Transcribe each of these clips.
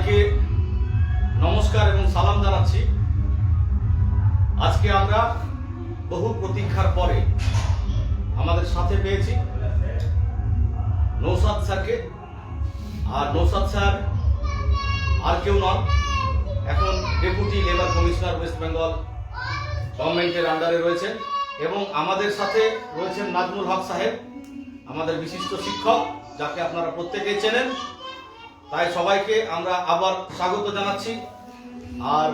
সবাইকে নমস্কার এবং সালাম জানাচ্ছি। আজকে আমরা বহু প্রতীক্ষার পরে আমাদের সাথে পেয়েছি নৌসাদ স্যারকে। আর নৌসাদ স্যার আর কেউ নন, এখন deputy labour commissioner West Bengal গভর্নমেন্টের আন্ডারে রয়েছেন। এবং আমাদের সাথে রয়েছেন নাজমুল হক সাহেব, আমাদের বিশিষ্ট শিক্ষক, যাকে আপনারা প্রত্যেকেই চেনেন। তাই সবাইকে আমরা আবার স্বাগত জানাচ্ছি, আর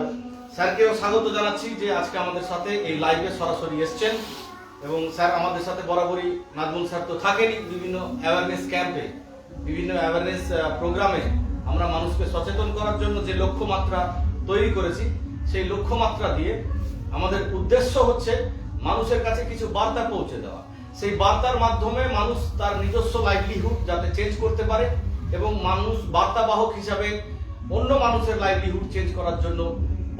স্যারকেও স্বাগত জানাচ্ছি যে আজকে আমাদের সাথে এই লাইভে সরাসরি এসছেন। এবং স্যার আমাদের সাথে বরাবরই, নাজমুল স্যার তো থাকেনই বিভিন্ন অ্যাওয়ারনেস ক্যাম্পে, বিভিন্ন অ্যাওয়ারনেস প্রোগ্রামে আমরা মানুষকে সচেতন করার জন্য যে লক্ষ্যমাত্রা তৈরি করেছি, সেই লক্ষ্যমাত্রা দিয়ে আমাদের উদ্দেশ্য হচ্ছে মানুষের কাছে কিছু বার্তা পৌঁছে দেওয়া। সেই বার্তার মাধ্যমে মানুষ তার নিজস্ব লাইভলিহুড যাতে চেঞ্জ করতে পারে এবং মানুষ বার্তাবাহক হিসাবে অন্য মানুষের লাইভলিহুড চেঞ্জ করার জন্য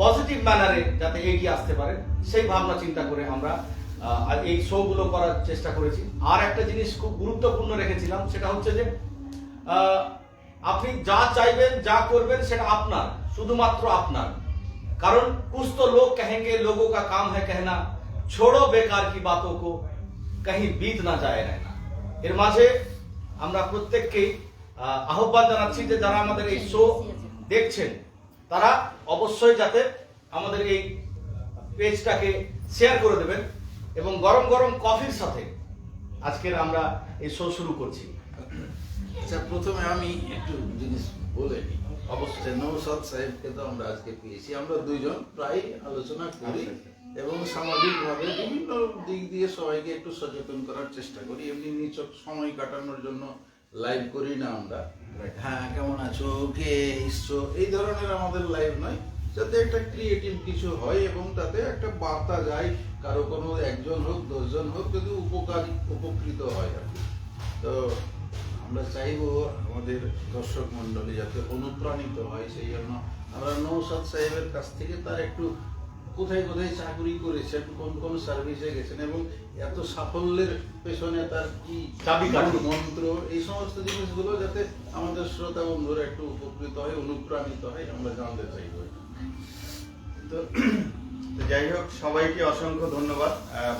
পজিটিভ ম্যানারে যাতে এগিয়ে আসতে পারে, সেই ভাবনা চিন্তা করে আমরা এই শোগুলো করার চেষ্টা করেছি। আর একটা জিনিস খুব গুরুত্বপূর্ণ রেখেছিলাম, সেটা হচ্ছে যে আপনি যা চাইবেন, যা করবেন সেটা আপনার, শুধুমাত্র আপনার। কারণ कुछ तो लोग कहेंगे, लोगों का काम है कहना, छोड़ो बेकार की बातों को, कहीं बीत ना जाए रहना। এর মাঝে আমরা প্রত্যেককেই আহ্বান জানাচ্ছি যে যারা আমাদের এই শো দেখছেন তারা অবশ্যই যাতে আমাদের এই পেজটাকে শেয়ার করে দেবেন এবং গরম গরম কফির সাথে আজকের আমরা এই শো শুরু করছি। আচ্ছা, প্রথমে আমি একটু জিনিস বলে নিই। অবশ্যই নৌসাদ সাহেবকে তো আমরা আজকে পেয়েছি, আমরা দুইজন প্রায় আলোচনা করি এবং সামাজিকভাবে বিভিন্ন দিক দিয়ে সবাইকে একটু সচেতন করার চেষ্টা করি। এমনি নিছক সময় কাটানোর জন্য লাইভ করি না আমরা। হ্যাঁ, কেমন আছো, কে এসছো, এই ধরনের আমাদের লাইভ নয়, যাতে একটা ক্রিয়েটিভ কিছু হয় এবং তাতে একটা বার্তা যায়, কারো কোনো একজন হোক, 10 জন হোক, যদি উপকৃত হয় আর কি। তো আমরা চাইবো আমাদের দর্শক মন্ডলী যাতে অনুপ্রাণিত হয়, সেই জন্য আমরা নৌসাদ সাহেবের কাছ থেকে তার একটু কোথায় কোথায় চাকরি করেছেন, কোন কোন সার্ভিসে গেছেন এবং এত সাফল্যের পেছনে তার কি চাবিকাঠি, মন্ত্র, এই সমস্ত জিনিসগুলো যাতে আমাদের শ্রোতা বন্ধুরা একটু উপকৃত হয়, অনুপ্রাণিত হয়, আমরা জানতে চাইবো। তো যাই হোক, সবাইকে অসংখ্য ধন্যবাদ।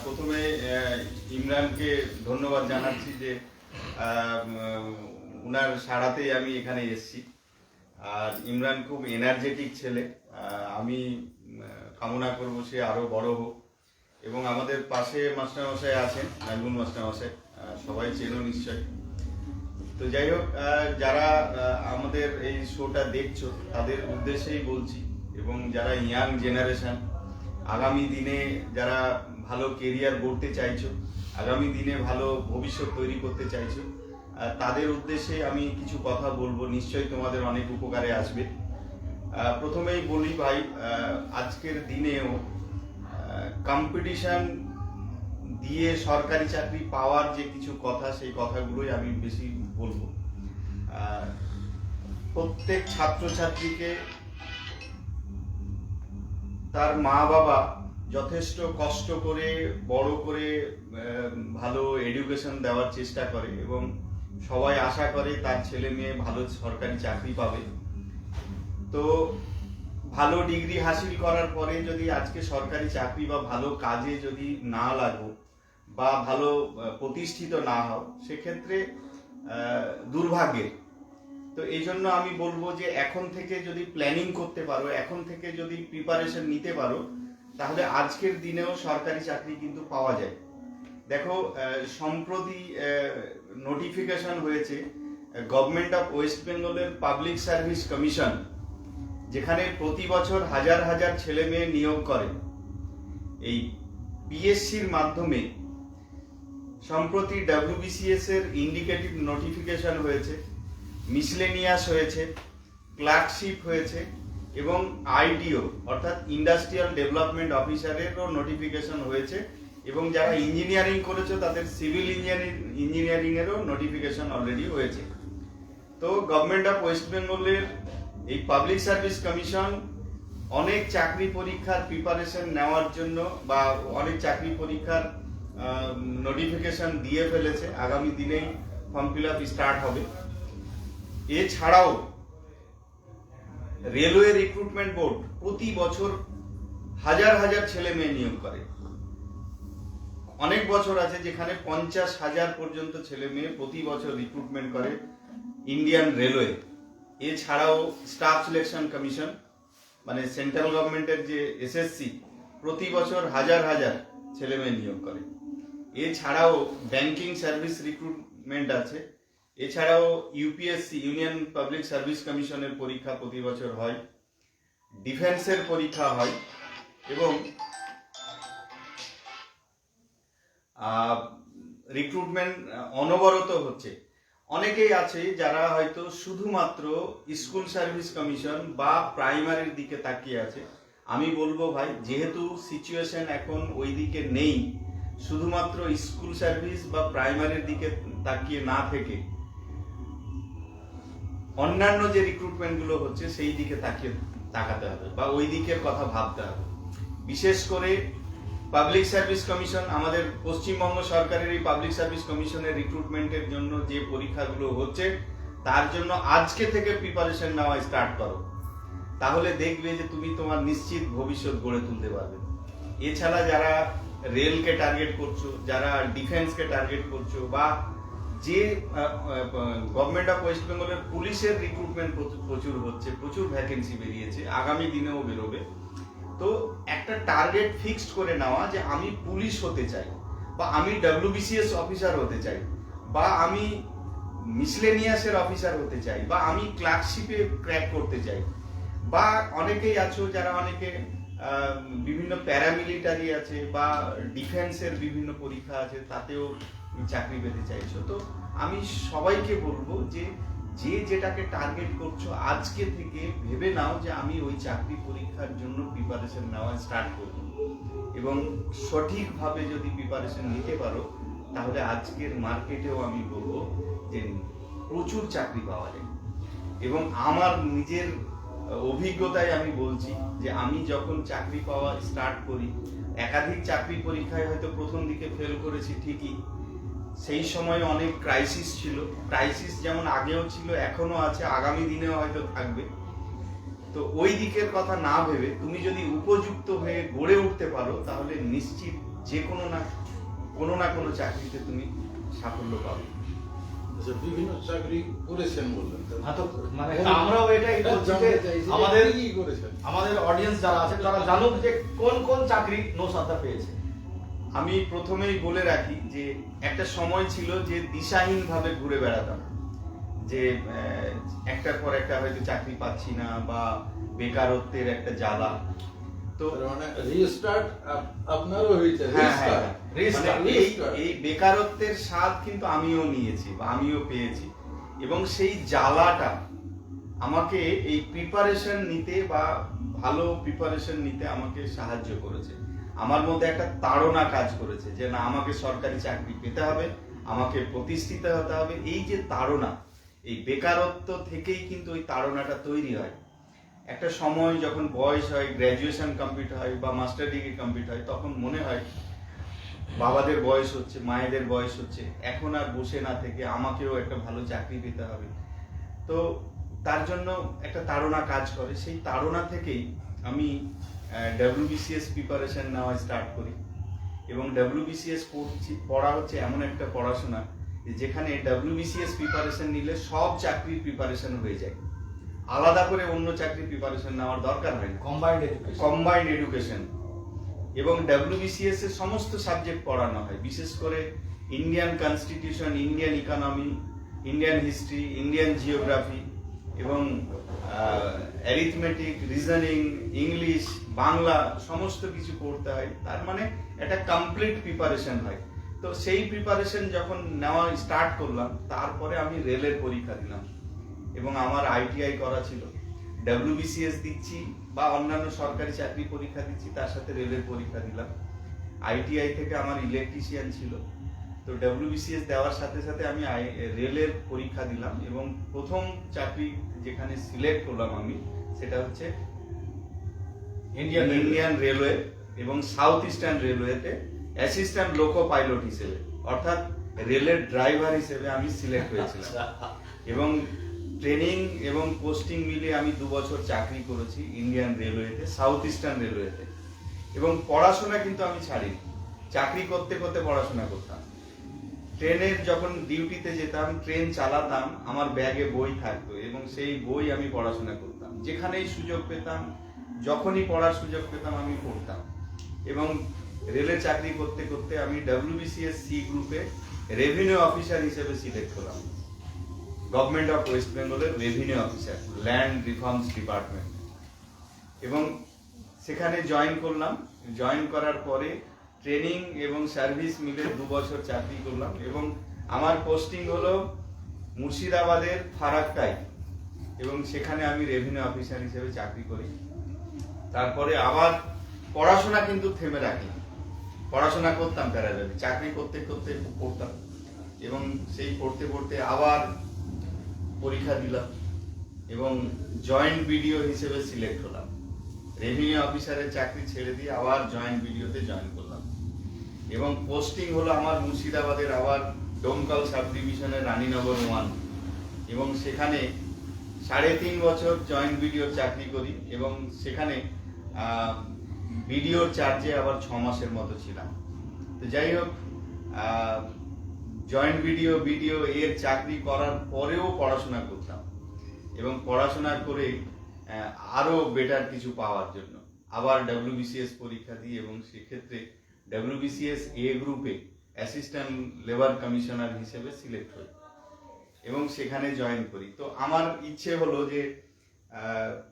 প্রথমে ইমরানকে ধন্যবাদ জানাচ্ছি যে উনার সাড়াতেই আমি এখানে এসেছি। আর ইমরান খুব এনার্জেটিক ছেলে, আমি কামনা করব সে আরো বড় হোক। এবং আমাদের পাশে মাস্টারমশাই আছেন, নাজমুল মাস্টারমশাই, সবাই চেনো নিশ্চয়। তো যাই হোক, যারা আমাদের এই শোটা দেখছো তাদের উদ্দেশ্যেই বলছি, এবং যারা ইয়াং জেনারেশন, আগামী দিনে যারা ভালো কেরিয়ার গড়তে চাইছো, আগামী দিনে ভালো ভবিষ্যৎ তৈরি করতে চাইছো, তাদের উদ্দেশ্যে আমি কিছু কথা বলবো, নিশ্চয়ই তোমাদের অনেক উপকারে আসবে। প্রথমেই বলি ভাই, আজকের দিনেও কম্পিটিশন দিয়ে সরকারি চাকরি পাওয়ার যে কিছু কথা, সেই কথাগুলোই আমি বেশি বলবো। প্রত্যেক ছাত্রছাত্রীকে তার মা বাবা যথেষ্ট কষ্ট করে বড় করে ভালো এডুকেশন দেওয়ার চেষ্টা করে এবং সবাই আশা করে তার ছেলে মেয়ে ভালো সরকারি চাকরি পাবে। তো ভালো ডিগ্রি হাসিল করার পরে যদি আজকে সরকারি চাকরি বা ভালো কাজে যদি না লাগো বা ভালো প্রতিষ্ঠিত না হও, সেক্ষেত্রে দুর্ভাগ্যের। তো এই জন্য আমি বলবো যে এখন থেকে যদি প্ল্যানিং করতে পারো, এখন থেকে যদি প্রিপারেশন নিতে পারো, তাহলে আজকের দিনেও সরকারি চাকরি কিন্তু পাওয়া যায়। দেখো, সম্প্রতি নোটিফিকেশন হয়েছে গভর্নমেন্ট অফ ওয়েস্ট বেঙ্গলের পাবলিক সার্ভিস কমিশন, যেখানে প্রতি বছর হাজার হাজার ছেলে মেয়ে নিয়োগ করে। এই পিএসসির মাধ্যমে সম্প্রতি WBCS এর ইন্ডিকেটিভ নোটিফিকেশন হয়েছে, মিসলেনিয়াস হয়েছে, ক্লার্কশিপ হয়েছে এবং আইডিও অর্থাৎ ইন্ডাস্ট্রিয়াল ডেভেলপমেন্ট অফিসারেরও নোটিফিকেশন হয়েছে। এবং যারা ইঞ্জিনিয়ারিং করেছে তাদের সিভিল ইঞ্জিনিয়ারিং এরও নোটিফিকেশন অলরেডি হয়েছে। তো গভর্নমেন্ট অফ ওয়েস্ট বেঙ্গলের এই পাবলিক সার্ভিস কমিশন অনেক চাকরি পরীক্ষার প্রিপারেশন নেওয়ার জন্য বা অনেক চাকরি পরীক্ষার নোটিফিকেশন দিয়ে ফেলেছে। আগামী দিনেই ফর্ম ফিল আপ স্টার্ট হবে। এছাড়াও রেলওয়ে রিক্রুটমেন্ট বোর্ড প্রতি বছর হাজার হাজার ছেলে মেয়ে নিয়োগ করে। অনেক বছর আছে যেখানে 50,000 পর্যন্ত ছেলে মেয়ে প্রতি বছর রিক্রুটমেন্ট করে ইন্ডিয়ান রেলওয়ে। এছাড়াও স্টাফ সিলেকশন কমিশন মানে সেন্ট্রাল গভর্নমেন্টের যে এসএসসি প্রতি বছর হাজার হাজার ছেলে মেয়ে নিয়োগ করে। এছাড়াও ব্যাংকিং সার্ভিস রিক্রুটমেন্ট আছে। এছাড়াও ইউপিএসসি ইউনিয়ন পাবলিক সার্ভিস কমিশনের পরীক্ষা প্রতি বছর হয়, ডিফেন্সের পরীক্ষা হয় এবং রিক্রুটমেন্ট অনবরত হচ্ছে। অনেকেই আছে যারা হয়তো শুধুমাত্র স্কুল সার্ভিস কমিশন বা প্রাইমারির দিকে তাকিয়ে আছে। আমি বলবো ভাই, যেহেতু সিচুয়েশন এখন ওই দিকে নেই, শুধুমাত্র স্কুল সার্ভিস বা প্রাইমারির দিকে তাকিয়ে না থেকে অন্যান্য যে রিক্রুটমেন্ট গুলো হচ্ছে সেই দিকে তাকাতে হবে বা ওই দিকের কথা ভাবতে হবে। বিশেষ করে পাবলিক সার্ভিস কমিশন, আমাদের পশ্চিমবঙ্গ সরকারের এই পাবলিক সার্ভিস কমিশনের রিক্রুটমেন্টের জন্য যে পরীক্ষাগুলো হচ্ছে তার জন্য আজকে থেকে প্রিপারেশন নেওয়া স্টার্ট করো, তাহলে দেখবে যে তুমি তোমার নিশ্চিত ভবিষ্যৎ গড়ে তুলতে পারবে। এছাড়া যারা রেলকে টার্গেট করছো, যারা ডিফেন্সকে টার্গেট করছো বা যে গভর্নমেন্ট অফ ওয়েস্ট বেঙ্গলের পুলিশের রিক্রুটমেন্ট প্রচুর হচ্ছে, প্রচুর ভ্যাকেন্সি বেরিয়েছে, আগামী দিনেও বেরোবে। তো একটা টার্গেট ফিক্সড করে নেওয়া যে আমি পুলিশ হতে চাই বা আমি ডব্লিউবিসিএস অফিসার হতে চাই বা আমি মিসলেনিয়াসের অফিসার হতে চাই বা আমি ক্লার্কশিপে ক্র্যাক করতে চাই বা অনেকেই আছো যারা অনেকে বিভিন্ন প্যারামিলিটারি আছে বা ডিফেন্সের বিভিন্ন পরীক্ষা আছে তাতেও চাকরি পেতে চাইছো। তো আমি সবাইকে বলবো যে যেটাকে টার্গেট করছো আজকে থেকে ভেবে নাও যে আমি ওই চাকরি পরীক্ষার জন্য প্রিপারেশন নেওয়া স্টার্ট করব এবং সঠিকভাবে যদি প্রিপারেশন নিতে পারো তাহলে আজকের মার্কেটেও আমি বলবো যে প্রচুর চাকরি পাওয়া যায়। এবং আমার নিজের অভিজ্ঞতায় আমি বলছি যে আমি যখন চাকরি পাওয়া স্টার্ট করি, একাধিক চাকরি পরীক্ষায় হয়তো প্রথম দিকে ফেল করেছি ঠিকই, সেই সময় অনেক ক্রাইসিস ছিল। ক্রাইসিস যেমন আগেও ছিল, এখনো আছে, আগামী দিনেও হয়তো থাকবে। তো ওই দিকের কথা না ভেবে তুমি যদি উপযুক্ত হয়ে গড়ে উঠতে পারো তাহলে নিশ্চিত যে কোনো না কোনো চাকরিতে তুমি সাফল্য পাবে। বিভিন্ন চাকরি করেছেন বললেন, মানে আমরাও এটাই বলছি যে আমাদের অডিয়েন্স যারা আছে তারা জানুক যে কোন কোন চাকরি নৌসাদা পেয়েছে। আমি প্রথমেই বলে রাখি যে একটা সময় ছিল যে দিশাহীন ভাবে ঘুরে বেড়াতাম, যে একটার পর একটা হয়তো চাকরি পাচ্ছি না বা বেকারত্বের একটা জ্বালা। তো মানে রিস্টার্ট আপনারও হয়েছে। এই বেকারত্বের স্বাদ কিন্তু আমিও নিয়েছি বা আমিও পেয়েছি এবং সেই জ্বালাটা আমাকে এই প্রিপারেশন নিতে বা ভালো প্রিপারেশন নিতে আমাকে সাহায্য করেছে। আমার মধ্যে একটা তাড়না কাজ করেছে যে না, আমাকে সরকারি চাকরি পেতে হবে, আমাকে প্রতিষ্ঠিত হতে হবে। এই যে তাড়না, এই বেকারত্ব থেকেই কিন্তু ওই তাড়নাটা তৈরি হয়। একটা সময় যখন বয়স হয়, গ্র্যাজুয়েশন কমপ্লিট হয় বা মাস্টার ডিগ্রি কমপ্লিট হয়, তখন মনে হয় বাবাদের বয়স হচ্ছে, মায়েদের বয়স হচ্ছে, এখন আর বসে না থেকে আমাকেও একটা ভালো চাকরি পেতে হবে। তো তার জন্য একটা তাড়না কাজ করে। সেই তাড়না থেকেই আমি ডব্লিউবিসিএস প্রিপারেশন নেওয়া স্টার্ট করি এবং ডব্লিউবিসিএস পড়া হচ্ছে এমন একটা পড়াশোনা যেখানে ডব্লিউবিসিএস প্রিপারেশন নিলে সব চাকরির প্রিপারেশন হয়ে যায়, আলাদা করে অন্য চাকরির প্রিপারেশন নেওয়ার দরকার হয় না। কম্বাইন্ড এডুকেশন এবং ডব্লিউবিসিএস এর সমস্ত সাবজেক্ট পড়ানো হয়, বিশেষ করে Indian constitution, Indian economy, Indian history, Indian geography এবং অ্যারিথমেটিক, রিজনিং, ইংলিশ, বাংলা সমস্ত কিছু পড়তে হয়। তার মানে একটা কমপ্লিট প্রিপারেশন হয়। তো সেই প্রিপারেশন যখন নেওয়া স্টার্ট করলাম, তারপরে আমি রেলের পরীক্ষা দিলাম এবং আমার আইটিআই করা ছিল। ডব্লিউবিসিএস দিচ্ছি বা অন্যান্য সরকারি চাকরি পরীক্ষা দিচ্ছি, তার সাথে রেলের পরীক্ষা দিলাম। আইটিআই থেকে আমার ইলেকট্রিশিয়ান ছিল। তো ডব্লিউবিসিএস দেওয়ার সাথে সাথে আমি রেলের পরীক্ষা দিলাম এবং প্রথম চাকরি যেখানে সিলেক্ট করলাম আমি, সেটা হচ্ছে ইন্ডিয়ান রেলওয়ে এবং সাউথ ইস্টার্ন রেলওয়েতে অ্যাসিস্ট্যান্ট লোকো পাইলট হিসেবে, অর্থাৎ রেলের ড্রাইভার হিসেবে আমি সিলেক্ট হয়েছিলাম। এবং ট্রেনিং এবং পোস্টিং মিলে আমি 2 বছর চাকরি করেছি ইন্ডিয়ান রেলওয়েতে, সাউথ ইস্টার্ন রেলওয়েতে। এবং পড়াশোনা কিন্তু আমি ছাড়িনি, চাকরি করতে করতে পড়াশোনা করতাম। ট্রেনের যখন ডিউটিতে যেতাম, ট্রেন চালাতাম, আমার ব্যাগে বই থাকতো এবং সেই বই আমি পড়াশোনা করতাম। যেখানেই সুযোগ পেতাম, যখনই পড়ার সুযোগ পেতাম আমি পড়তাম। এবং রেলে চাকরি করতে করতে আমি WBCS সি গ্রুপে রেভিনিউ অফিসার হিসেবে সিলেক্ট হলাম, গভর্নমেন্ট অফ ওয়েস্ট বেঙ্গলের revenue officer, land reforms department. এবং সেখানে জয়েন করলাম। জয়েন করার পরে ট্রেনিং এবং সার্ভিস মিলে 2 বছর চাকরি করলাম এবং আমার পোস্টিং হলো মুর্শিদাবাদের ফারাক্কায়, এবং সেখানে আমি রেভিনিউ অফিসার হিসেবে চাকরি করি। তারপরে আবার পড়াশোনা কিন্তু থেমে রাখলাম, পড়াশোনা করতাম প্যারালালি, চাকরি করতে করতে পড়তাম এবং সেই পড়তে পড়তে আবার পরীক্ষা দিলাম এবং জয়েন্ট বিডিও হিসেবে সিলেক্ট হলাম। রেভিনিউ অফিসারের চাকরি ছেড়ে দিয়ে আবার জয়েন্ট বিডিওতে জয়েন করলাম এবং পোস্টিং হলো আমার মুর্শিদাবাদের আবার ডোমকল সাব ডিভিশনের রানীনগর 1, এবং সেখানে 3.5 বছর জয়েন্ট বিডিওর চাকরি করি এবং সেখানে বিডিওর চার্জে আবার 6 মাসের মতো ছিলাম। তো যাই হোক, জয়েন্ট বিডিও এর চাকরি করার পরেও পড়াশোনা করতাম এবং পড়াশোনা করে আরো বেটার কিছু পাওয়ার জন্য আবার WBCS পরীক্ষা দিই এবং সেক্ষেত্রে WBCS এ গ্রুপে অ্যাসিস্ট্যান্ট লেবার কমিশনার হিসেবে সিলেক্ট হই এবং সেখানে জয়েন করি। তো আমার ইচ্ছে হলো যে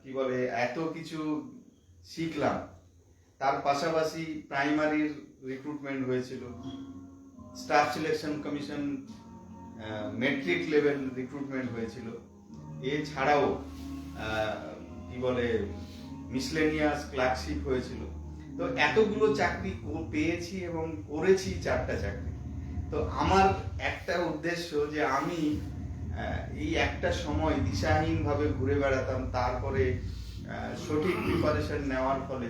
কি বলে, এত কিছু শিখলাম, তার পাশাপাশি প্রাইমারির রিক্রুটমেন্ট হয়েছিল, staff selection commission metric level recruitment হয়েছিল, এছাড়াও কি বলে মিসলেনিয়াস ক্লার্কশিপ হয়েছিল। তো এতগুলো চাকরি পেয়েছি এবং করেছি 4টা চাকরি। তো আমার একটা উদ্দেশ্য যে আমি এই একটা সময় দিশাহীন ভাবে ঘুরে বেড়াতাম, তারপরে সঠিক প্রিপারেশন নেওয়ার ফলে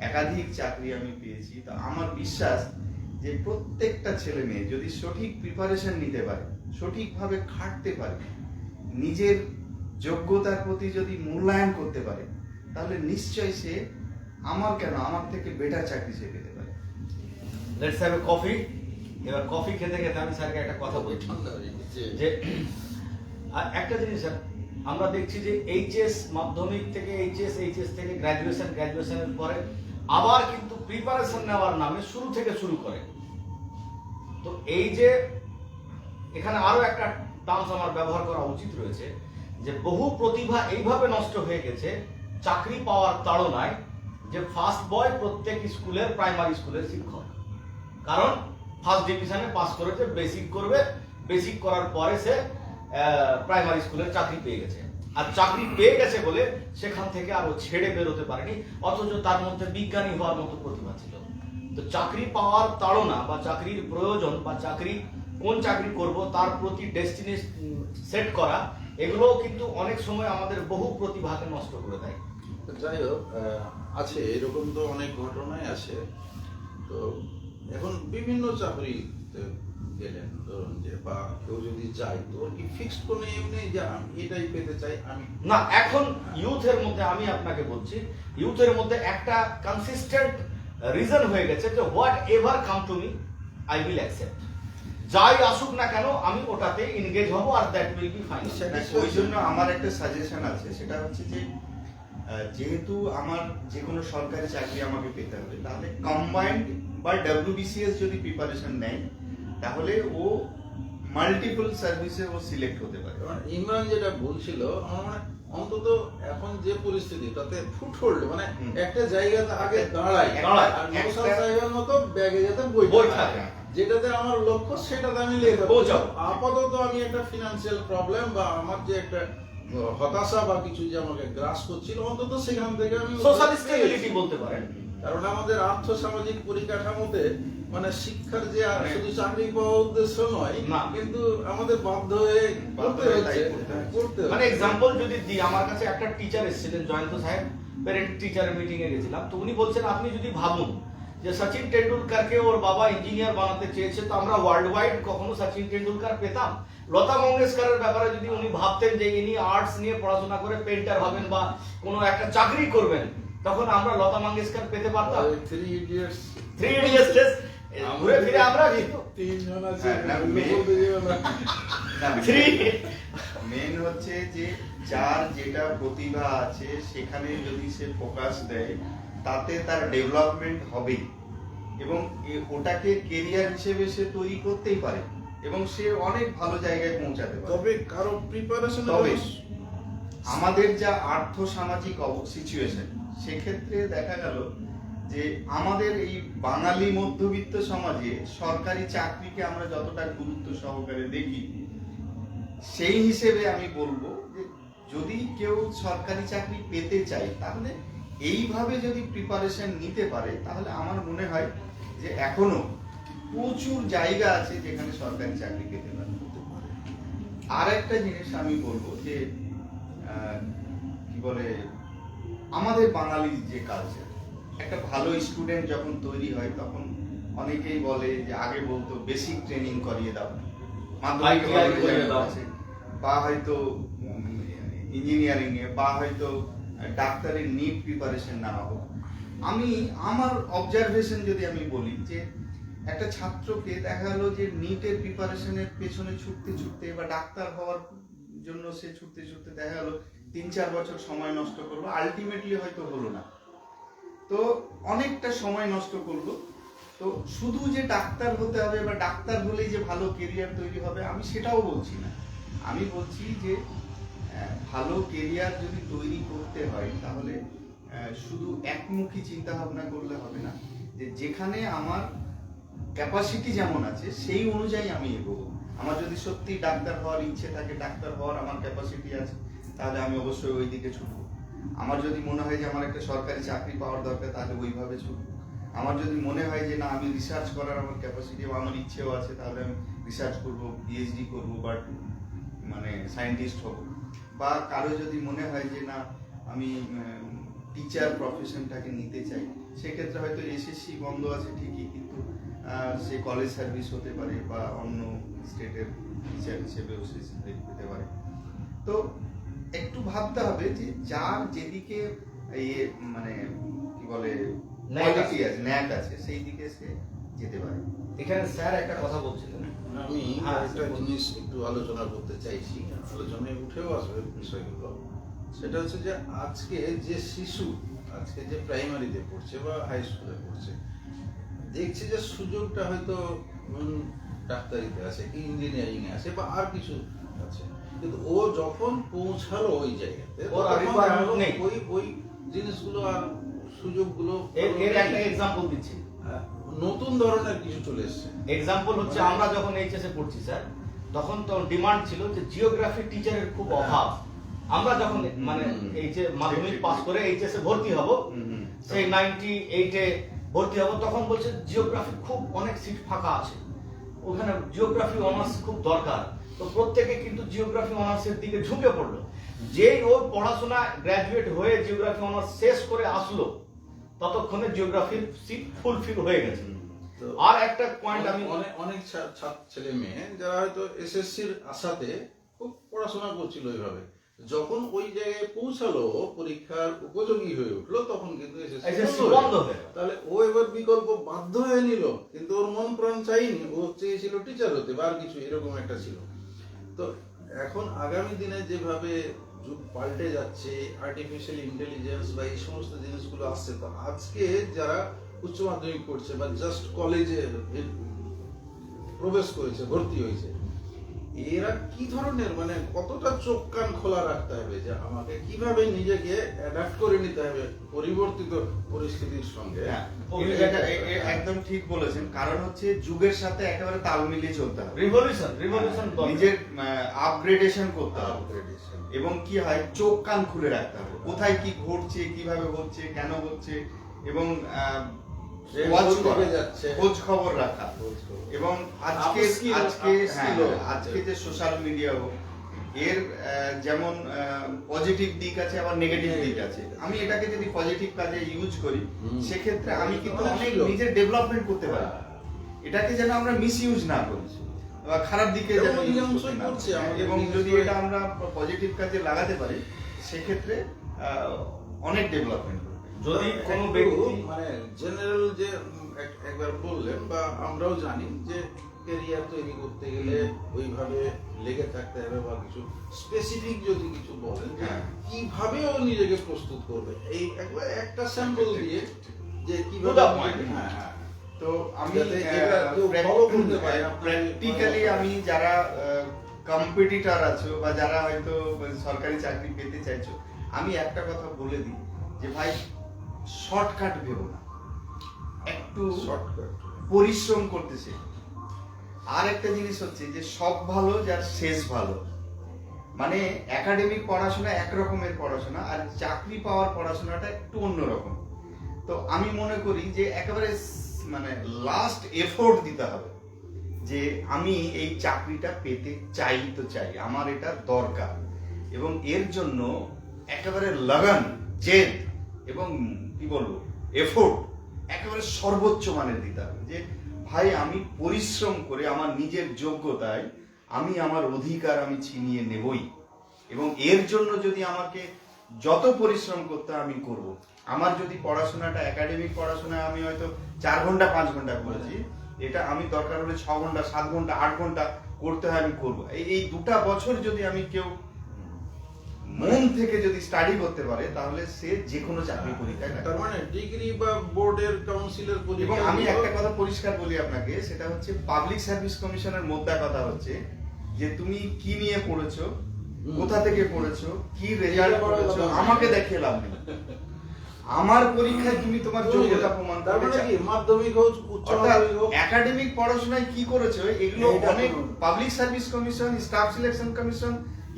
একাধিক চাকরি আমি পেয়েছি। তো আমার বিশ্বাস যে প্রত্যেকটা ছেলে মেয়ে যদি সঠিক প্রিপারেশন নিতে পারে, সঠিকভাবে খাটতে পারে, নিজের যোগ্যতার প্রতি যদি মূল্যায়ন করতে পারে, তাহলে নিশ্চয়ই সে আমার থেকে বেটার চাকরি সে পেতে পারে। Let's have a coffee. এবার কফি খেতে খেতে আমি স্যারকে একটা কথা বলছি যে একটা জিনিস স্যার, আমরা দেখছি যে এইচএস মাধ্যমিক থেকে এইচএস থেকে গ্র্যাজুয়েশনের পরে আবার কিন্তু প্রিপারেশন নেওয়ার নামে শুরু করে। তো এই যে এখানে আরো একটা টার্মস আমার ব্যবহার করা উচিত রয়েছে যে বহু প্রতিভা এইভাবে নষ্ট হয়ে গেছে চাকরি পাওয়ার তাড়নায় যে ফার্স্ট বয় প্রত্যেক স্কুলের, প্রাইমারি স্কুলের শিক্ষক, কারণ ফার্স্ট ডিভিশনে পাস করেছে, বেসিক করার পরে সে প্রাইমারি স্কুলের চাকরি পেয়ে গেছে। আর চাকরি পেয়ে গেছে বলে সেখান থেকে আরো ছেড়ে বেরোতে পারেনি, অথচ তার মধ্যে বিজ্ঞানী হওয়ার মতো প্রতিভা ছিল। তো চাকরি পাওয়ার তাড়না বা চাকরির প্রয়োজন বা কোন চাকরি করব তার প্রতি ডেস্টিনি সেট করা, এগুলো কিন্তু অনেক সময় আমাদের বহু প্রতিভাকে নষ্ট করে দেয়। যাই হোক, আছে এরকম তো অনেক ঘটনাই আছে। তো এখন বিভিন্ন চাকরি গেলেন, ধরুন যে বা কেউ যদি যায়, তো কি ফিক্সড কোনো এমনি যে আমি এটাই পেতে চাই আমি না। এখন ইউথের মধ্যে আমি আপনাকে বলছি, ইউথের মধ্যে একটা কনসিস্টেন্ট রিজন হয়ে গেছে যে whatever come to me I will accept, যাই আসুক না কেন আমি ওটাতে এনগেজ হব আর দ্যাট উইল বি ফাইন। ওই জন্য আমার একটা সাজেশন আছে, সেটা হচ্ছে যে যেহেতু আমার যে কোনো সরকারি চাকরি আমাকে পেতে হবে, তাহলে কম্বাইন্ড বা WBCS যদি প্রিপারেশন নেয় তাহলে ও মাল্টিপল সার্ভিসে ও সিলেক্ট হতে পারে। ইমরান যেটা বলছিল, আমার মানে অন্তত এখন যে পরিস্থিতি তাতে ফুটহোল্ড, মানে একটা জায়গাতে আগে দাঁড়াই, আর নওশাদ সাহেবের মতো ব্যাগে যাতে বই থাকে, যেটাতে আমার লক্ষ্য সেটাতে আমি লেগে পৌঁছাবো। আপাতত আমি একটা ফিনান্সিয়াল প্রবলেম বা আমার যে একটা হতাশা বা কিছু যে আমাকে গ্রাস করছিল, অন্তত সেখান থেকে আমি সোশ্যাল স্টেবিলিটি বলতে পারেন। কারণ আমাদের আর্থসামাজিক পরিকাঠামোতে মানে শিক্ষার যে শুধু চাকরি পাওয়া উদ্দেশ্য নয়, কিন্তু আমাদের বাধ্য হয়ে করতে হচ্ছে। মানে এক্সাম্পল যদি দিই, আমার কাছে একটা টিচার এসেছিলেন, জয়ন্ত সাহেব, প্যারেন্ট টিচার মিটিং এ গেছিলাম, তো উনি বলছেন আপনি যদি ভাবুন যে সচিন টেন্ডুলকারকে ওর বাবা ইঞ্জিনিয়ার বানাতে চেয়েছে, তো আমরা ওয়ার্ল্ড ওয়াইড কখনো সচিন টেন্ডুলকার পেতাম? লতা মঙ্গেশকরের ব্যাপারে যদি উনি ভাবতেন যে ইনি আর্টস নিয়ে পড়াশোনা করে পেন্টার হবেন বা কোনো একটা চাকরি করবেন, তখন আমরা লতা মঙ্গেশকর পেতে পারতাম? থ্রি ইডিয়টস ঘুরে ফিরে আমরা কিন্তু তিনজন আছে হ্যাঁ, না, বলতে যাবে না। মেন হচ্ছে যে যার যেটা প্রতিভা আছে সেখানে যদি সে ফোকাস দেয় তাতে তার ডেভেলপমেন্ট হবেই, এবং ওটাকে কেরিয়ার হিসেবে সে তৈরি করতেই পারে এবং সে অনেক ভালো জায়গায় পৌঁছাতে পারে। তবে কারো প্রিপারেশন তবে আমাদের যা আর্থ সামাজিক সিচুয়েশন, সেক্ষেত্রে দেখা গেল যে আমাদের এই বাঙালি মধ্যবিত্ত সমাজে সরকারি চাকরিকে আমরা যতটা গুরুত্ব সহকারে দেখি, সেই হিসেবে আমি বলবো যে যদি কেউ সরকারি চাকরি পেতে চায় তাহলে এইভাবে যদি প্রিপারেশন নিতে পারে, তাহলে আমার মনে হয় যে এখনো প্রচুর জায়গা আছে যেখানে সরকারি চাকরি পেতে পারে। আর একটা জিনিস আমি বলবো যে কি বলে, আমাদের বাঙালির যে কালচার, একটা ভালো স্টুডেন্ট যখন তৈরি হয় তখন অনেকেই বলে যে আগে বলতো বেসিক ট্রেনিং করিয়ে দাও, মাধ্যমিক বা হয়তো ইঞ্জিনিয়ারিং এ বা হয়তো ডাক্তারের নিট প্রিপারেশন নেওয়া হোক। আমি আমার অবজারভেশন যদি আমি বলি যে একটা ছাত্রকে দেখা গেল যে নিটের প্রিপারেশনের পেছনে ছুটতে ছুটতে বা ডাক্তার হওয়ার জন্য সে ছুটতে ছুটতে দেখা গেল 3-4 বছর সময় নষ্ট করলো, আলটিমেটলি হয়তো হলো না, তো অনেকটা সময় নষ্ট করলো। তো শুধু যে ডাক্তার হতে হবে বা ডাক্তার হলেই যে ভালো কেরিয়ার তৈরি হবে, আমি সেটাও বলছি না। আমি বলছি যে ভালো কেরিয়ার যদি তৈরি করতে হয় তাহলে শুধু একমুখী চিন্তা ভাবনা করলে হবে না, যে যেখানে আমার ক্যাপাসিটি যেমন আছে সেই অনুযায়ী আমি এগোবো। আমার যদি সত্যি ডাক্তার হওয়ার ইচ্ছে থাকে, ডাক্তার হওয়ার আমার ক্যাপাসিটি আছে, তাহলে আমি অবশ্যই ওই দিকে ছুটবো। আমার যদি মনে হয় যে আমার একটা সরকারি চাকরি পাওয়ার দরকার, তাহলে ওইভাবে ছুটবো। আমার যদি মনে হয় যে না আমি রিসার্চ করার আমার ক্যাপাসিটি বা আমার ইচ্ছেও আছে, তাহলে আমি রিসার্চ করবো, পিএইচডি করবো, বাট মানে সায়েন্টিস্ট হব। বা কারো যদি মনে হয় যে না আমি টিচার প্রফেশনটাকে নিতে চাই, সেক্ষেত্রে হয়তো এসএসসি বন্ধ আছে ঠিকই, কিন্তু সে কলেজ সার্ভিস হতে পারে বা অন্য স্টেটের টিচার হিসেবেও সে পেতে পারে। তো একটু ভাবতে হবে যে যার যেদিকে মানে কি বলে ন্যাক আছে সেই দিকে সে যেতে পারে। এখানে স্যার একটা কথা বলছিলেন, আমি একটা জিনিস একটু আলোচনা করতে চাইছি, আলোচনায় উঠেও আসবে বিষয়গুলো। সেটা হচ্ছে যে আজকে যে শিশু আজকে যে প্রাইমারিতে পড়ছে বা হাই স্কুলে পড়ছে, দেখছে যে সুযোগটা হয়তো ডাক্তারিতে আছে কি ইঞ্জিনিয়ারিং এ আছে বা আর কিছু আছে, কিন্তু ও যখন পৌঁছালো ওই জায়গাতে ওই জিনিসগুলো আর সুযোগগুলো এর একটা এক্সাম্পল দিচ্ছি, নতুন ধরনের কিছু চলে এসেছে। এক্সাম্পল হচ্ছে আমরা যখন এইচএসএ পড়ছি স্যার, তখন তো ডিমান্ড ছিল যে জিওগ্রাফি টিচারের খুব অভাব। আমরা যখন মানে এই যে মাধ্যমিক পাস করে এইচএসএ ভর্তি হব, সেই 98-এ ভর্তি হব, তখন বলছে জিওগ্রাফি খুব অনেক সিট ফাঁকা আছে, ওখানে জিওগ্রাফি অনার্স খুব দরকার। তো প্রত্যেকে কিন্তু জিওগ্রাফি অনার্সের দিকে ঝুঁকে পড়লো। যেই ওর পড়াশোনা গ্র্যাজুয়েট হয়ে জিওগ্রাফি অনার্স শেষ করে আসলো, ততক্ষণে জিওগ্রাফির সিট ফুলফিল হয়ে গেছে। আর একটা পয়েন্ট আমি অনেক ছেলে মেয়ে যারা হয়তো এসএসসির আশাতে খুব পড়াশোনা করছিল ওইভাবে, যখন ওই জায়গায় পৌঁছালো পরীক্ষার উপযোগী হয়ে উঠলো, তখন কিন্তু এসএসসি বন্ধ হয়ে, তাহলে ও এবার বিকল্প বাধ্য হয়ে নিল, কিন্তু ওর মন প্রাণ চাইনি, ও চেয়েছিল টিচার হতে বা আর কিছু এরকম একটা ছিল। তো এখন আগামী দিনে যেভাবে যুগ পাল্টে যাচ্ছে, আর্টিফিশিয়াল ইন্টেলিজেন্স বা এই সমস্ত জিনিসগুলো আসছে, তো আজকে যারা উচ্চ মাধ্যমিক পড়ছে বা জাস্ট কলেজে প্রবেশ করেছে, ভর্তি হয়েছে, এরা কি ধরনের মানে কতটা চোখ কান খোলা রাখতে হবে যে আমাকে কিভাবে নিজেকে অ্যাডাপ্ট করে নিতে হবে পরিবর্তিত পরিস্থিতির সঙ্গে। একদম ঠিক বলেছেন, কারণ হচ্ছে যুগের সাথে একেবারে তাল মিলিয়ে চলতে হবে, রিভলিউশন নিজের আপগ্রেডেশন করতে হবে, এবং কি হয় চোখ কান খুলে রাখতে হবে, কোথায় কি ঘটছে, কিভাবে হচ্ছে, কেন হচ্ছে, এবং খোঁজ খবর রাখা। এবং আজকে যে সোশ্যাল মিডিয়া হোক এর যেমন পজিটিভ দিক আছে আবার নেগেটিভ দিক আছে। আমি এটাকে যদি পজিটিভ কাজে ইউজ করি সেক্ষেত্রে আমি কিন্তু অনেক নিজের ডেভেলপমেন্ট করতে পারি। এটাকে যেন আমরা মিস ইউজ না করি বা খারাপ দিকে যেন use করতে না পারি। এবং যদি এটা আমরা পজিটিভ কাজে লাগাতে পারি সেক্ষেত্রে অনেক ডেভেলপমেন্ট করবে। যদি কোনো একটু ব্যক্তি মানে জেনারেল যে একবার বললেন বা আমরাও জানি যে ক্যারিয়ার তৈরি করতে গেলে ওইভাবে লেগে থাকতে হবে বা কিছু স্পেসিফিক যদি কিছু বলেন যে হ্যাঁ। কিভাবে ও নিজেকে প্রস্তুত করবে, এই একবার একটা স্যাম্পল দিয়ে যে To কিভাবে the point. হ্যাঁ হ্যাঁ তো আমি যাতে এটা কেউ follow করতে পারে, আপনার প্র্যাকটিক্যালি আমি যারা কম্পিটিটর আছো বা যারা হয়তো সরকারি চাকরি পেতে চাইছো, আমি একটা কথা বলে দিই যে ভাই শর্টকাট ভেবো না, একটু শর্টকাট পরিশ্রম করতেছে। আর একটা জিনিস হচ্ছে যে সব ভালো যার শেষ ভালো। মানে একাডেমিক পড়াশোনা একরকমের পড়াশোনা আর চাকরি পাওয়ার পড়াশোনাটা একটু অন্যরকম। তো আমি মনে করি যে একেবারে মানে লাস্ট এফোর্ট দিতে হবে যে আমি এই চাকরিটা পেতে চাই, তো চাই, আমার এটা দরকার, এবং এর জন্য একেবারে লাগান, জেদ এবং কি বলবো এফোর্ট একেবারে সর্বোচ্চ মানের দিতে হবে। যে ভাই আমি পরিশ্রম করে আমার নিজের যোগ্যতায় আমি আমার অধিকার আমি ছিনিয়ে নেবই, এবং এর জন্য যদি আমাকে যত পরিশ্রম করতে আমি করব। আমার যদি পড়াশোনাটা একাডেমিক পড়াশোনা আমি হয়তো 4 ঘন্টা 5 ঘন্টা করেছি, এটা আমি দরকার হলে 6 ঘন্টা 7 ঘন্টা 8 ঘন্টা করতে হয় আমি করবো। এই 2টা বছর যদি আমি কেউ মন থেকে যদি স্টাডি করতে পারে তাহলে সে যে কোনো চাকরি পরীক্ষায় তার লাগবে। মানে ডিগ্রি বা বোর্ডের কাউন্সিলের এবং পরীক্ষা আমি একটা কথা পরিষ্কার বলি আপনাকে, সেটা হচ্ছে পাবলিক সার্ভিস কমিশনের মোদ্দা কথা হচ্ছে যে তুমি কি নিয়ে পড়েছো, কোথা থেকে পড়েছো, কি রেজাল্ট করেছো, আমাকে দেখিয়ে লাভ নেই। আমার পরীক্ষায় তুমি তোমার যোগ্যতা প্রমাণ তার করতে মানে চাও। কি মাধ্যমিক হোক উচ্চ অর্থাৎ মাধ্যমিক হোক একাডেমিক পড়াশোনায় কি করেছো এগুলো এইটা অনেক তো- public service commission, staff selection commission,